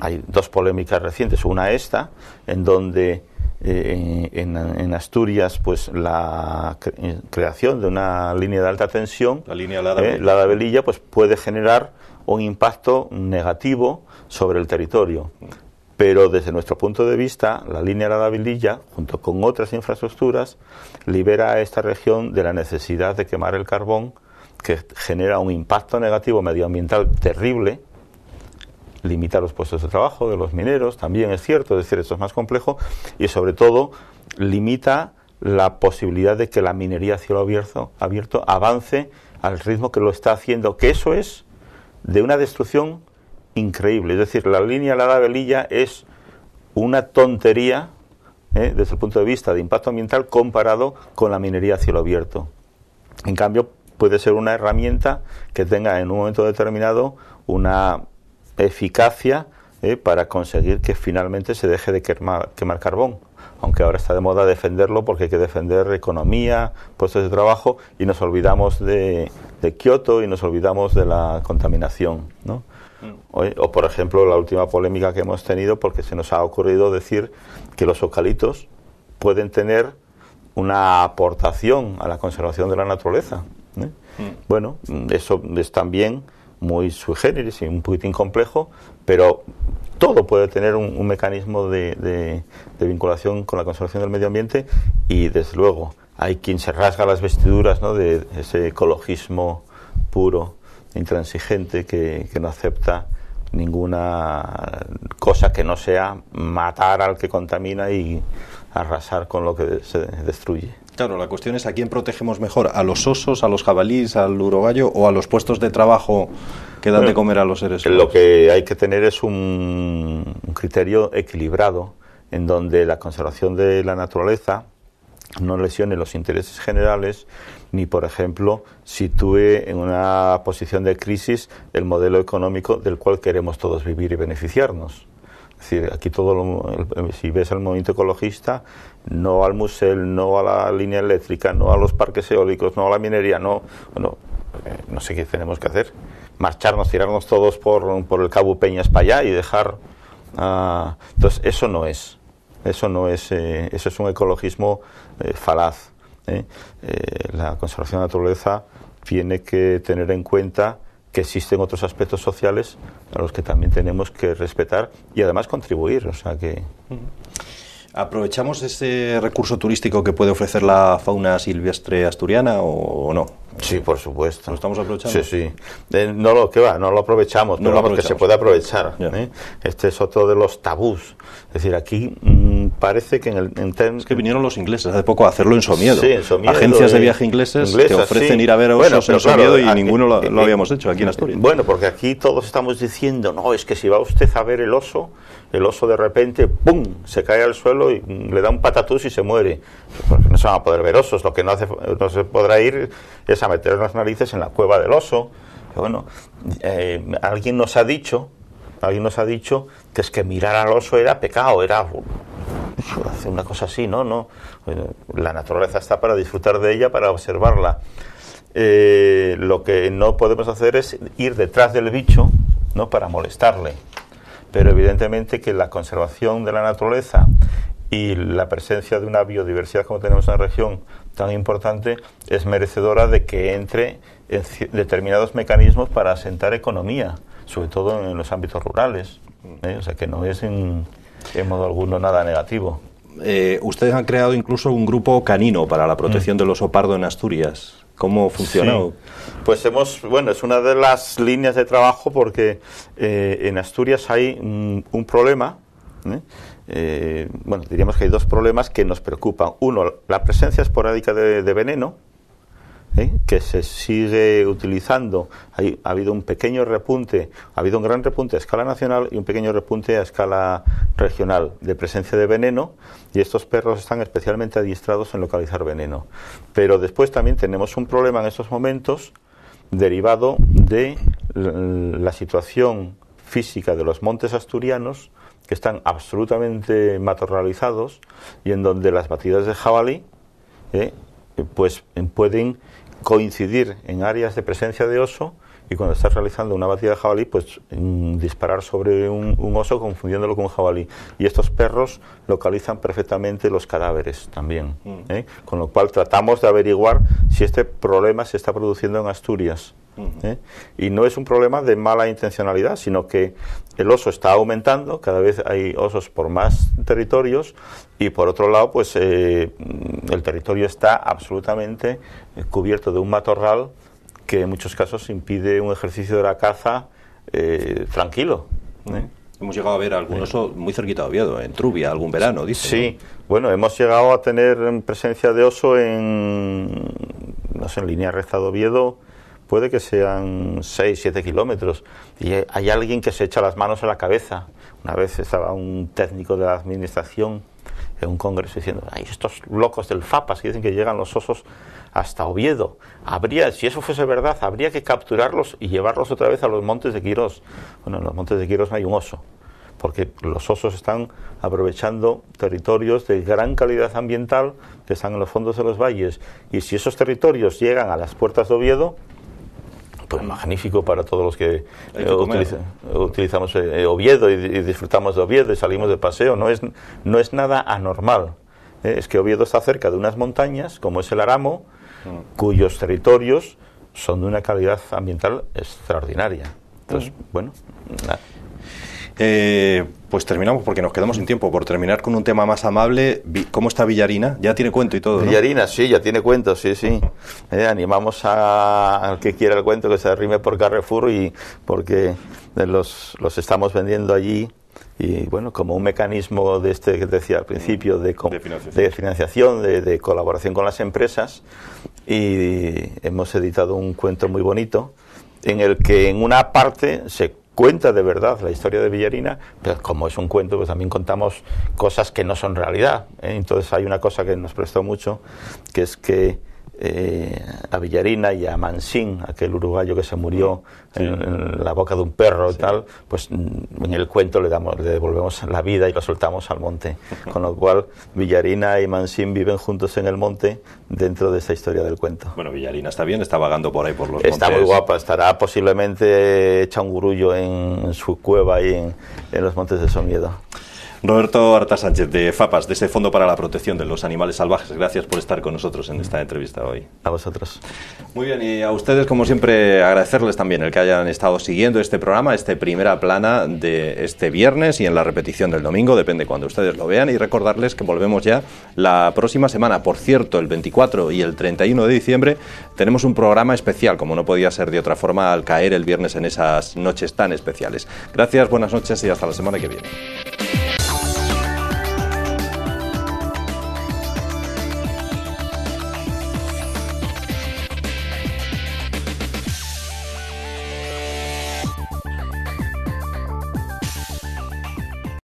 S3: hay 2 polémicas recientes. Una esta, en donde en Asturias, pues la creación de una línea de alta tensión, la Davelilla, pues puede generar un impacto negativo sobre el territorio. Pero desde nuestro punto de vista, la línea de la Davelilla, junto con otras infraestructuras, libera a esta región de la necesidad de quemar el carbón, que genera un impacto negativo medioambiental terrible, limita los puestos de trabajo de los mineros, también es cierto, es decir, esto es más complejo, y sobre todo limita la posibilidad de que la minería a cielo abierto avance al ritmo que lo está haciendo, que eso es de una destrucción increíble. Es decir, la línea de la Davelilla es una tontería desde el punto de vista de impacto ambiental comparado con la minería a cielo abierto. En cambio, puede ser una herramienta que tenga en un momento determinado una eficacia para conseguir que finalmente se deje de quemar carbón. Aunque ahora está de moda defenderlo porque hay que defender economía, puestos de trabajo, y nos olvidamos de Kioto y nos olvidamos de la contaminación, ¿no? O por ejemplo, la última polémica que hemos tenido, porque se nos ha ocurrido decir que los eucaliptos pueden tener una aportación a la conservación de la naturaleza. Bueno, eso es también muy sui generis y un poquitín complejo, pero todo puede tener un mecanismo de vinculación con la conservación del medio ambiente, y desde luego hay quien se rasga las vestiduras, ¿no?, de ese ecologismo puro, intransigente, que no acepta ninguna cosa que no sea matar al que contamina y arrasar con lo que se destruye.
S1: Claro, la cuestión es a quién protegemos mejor, a los osos, a los jabalíes, al urogallo o a los puestos de trabajo que dan de comer a los seres humanos.
S3: Lo que hay que tener es un criterio equilibrado, en donde la conservación de la naturaleza no lesione los intereses generales, ni, por ejemplo, sitúe en una posición de crisis el modelo económico del cual queremos todos vivir y beneficiarnos. Es decir, aquí si ves el movimiento ecologista, no al musel, no a la línea eléctrica, no a los parques eólicos, no a la minería, no sé qué tenemos que hacer. Marcharnos, tirarnos todos por el Cabo Peñas para allá y dejar... Entonces, eso es un ecologismo falaz. La conservación de la naturaleza tiene que tener en cuenta que existen otros aspectos sociales a los que también tenemos que respetar y además contribuir. O sea que...
S1: ¿Aprovechamos ese recurso turístico que puede ofrecer la fauna silvestre asturiana o no?
S3: Sí, por supuesto.
S1: ¿Lo estamos aprovechando?
S3: Sí. No lo aprovechamos, pero vamos, que se puede aprovechar. Este es otro de los tabús. Es decir, aquí parece que es
S1: que vinieron los ingleses hace poco a hacerlo en Somiedo.
S3: Sí, en Somiedo.
S1: Agencias de viaje inglesas que ofrecen ir a ver a osos en Somiedo, y ninguno lo habíamos hecho aquí en Asturias.
S3: Bueno, porque aquí todos estamos diciendo, no, es que si va usted a ver el oso de repente, ¡pum!, se cae al suelo y le da un patatús y se muere. Porque no se van a poder ver osos. Lo que no se podrá ir es a meter las narices en la cueva del oso. Pero bueno, alguien nos ha dicho que es que mirar al oso era pecado, era hacer una cosa así, ¿no? La naturaleza está para disfrutar de ella, para observarla. Lo que no podemos hacer es ir detrás del bicho, ¿no?, para molestarle. Pero evidentemente que la conservación de la naturaleza y la presencia de una biodiversidad como tenemos en la región tan importante es merecedora de que entre en determinados mecanismos para asentar economía, sobre todo en los ámbitos rurales. O sea que no es en modo alguno nada negativo.
S1: Ustedes han creado incluso un grupo canino para la protección del oso pardo en Asturias. ¿Cómo funciona?
S3: Sí. Pues es una de las líneas de trabajo, porque en Asturias hay un problema. Diríamos que hay dos problemas que nos preocupan. Uno, la presencia esporádica de veneno, que se sigue utilizando. Ha habido un pequeño repunte, ha habido un gran repunte a escala nacional y un pequeño repunte a escala regional de presencia de veneno, y estos perros están especialmente adiestrados en localizar veneno. Pero después también tenemos un problema en estos momentos derivado de la situación física de los montes asturianos, que están absolutamente matorralizados y en donde las batidas de jabalí pues pueden coincidir en áreas de presencia de oso, y cuando estás realizando una batida de jabalí, pues disparar sobre un oso confundiéndolo con un jabalí. Y estos perros localizan perfectamente los cadáveres también. Con lo cual tratamos de averiguar si este problema se está produciendo en Asturias. Y no es un problema de mala intencionalidad, sino que el oso está aumentando, cada vez hay osos por más territorios, y por otro lado, pues el territorio está absolutamente cubierto de un matorral que en muchos casos impide un ejercicio de la caza tranquilo.
S1: Hemos llegado a ver algún oso muy cerquita de Oviedo, en Trubia, algún verano, dice.
S3: Sí, bueno, hemos llegado a tener presencia de oso en línea recta de Oviedo, puede que sean 6-7 kilómetros, y hay alguien que se echa las manos en la cabeza. Una vez estaba un técnico de la administración en un congreso diciendo, ay, estos locos del FAPAS que dicen que llegan los osos hasta Oviedo, si eso fuese verdad, habría que capturarlos y llevarlos otra vez a los montes de Quirós. Bueno, en los montes de Quirós no hay un oso, porque los osos están aprovechando territorios de gran calidad ambiental que están en los fondos de los valles, y si esos territorios llegan a las puertas de Oviedo, Pues magnífico para todos los que utilizamos Oviedo y disfrutamos de Oviedo y salimos de paseo. No es nada anormal. Es que Oviedo está cerca de unas montañas, como es el Aramo, cuyos territorios son de una calidad ambiental extraordinaria. Entonces, bueno, nada.
S1: Pues terminamos porque nos quedamos sin tiempo. Por terminar con un tema más amable, ¿cómo está Villarina? Ya tiene cuento y todo, ¿no?
S3: Villarina, sí, ya tiene cuento, sí. Animamos al que quiera el cuento que se arrime por Carrefour, y porque los estamos vendiendo allí. Y bueno, como un mecanismo de que te decía al principio, de financiación, de colaboración con las empresas, y hemos editado un cuento muy bonito en el que en una parte se cuenta de verdad la historia de Villarina, pero como es un cuento, pues también contamos cosas que no son realidad, ¿eh? Entonces hay una cosa que nos prestó mucho, que es que a Villarina y a Mansín, aquel uruguayo que se murió en la boca de un perro y tal, pues en el cuento le devolvemos la vida y lo soltamos al monte. Con lo cual Villarina y Mansín viven juntos en el monte dentro de esta historia del cuento.
S1: Bueno, Villarina está bien, está vagando por ahí por los montes.
S3: Está muy guapa, estará posiblemente hecha un gurullo en su cueva y en los montes de Somiedo.
S1: Roberto Arta Sánchez, de FAPAS, de ese Fondo para la Protección de los Animales Salvajes, gracias por estar con nosotros en esta entrevista hoy.
S3: A vosotros.
S1: Muy bien, y a ustedes, como siempre, agradecerles también el que hayan estado siguiendo este programa, Primera Plana de este viernes y en la repetición del domingo, depende cuando ustedes lo vean, y recordarles que volvemos ya la próxima semana. Por cierto, el 24 y el 31 de diciembre tenemos un programa especial, como no podía ser de otra forma al caer el viernes en esas noches tan especiales. Gracias, buenas noches y hasta la semana que viene.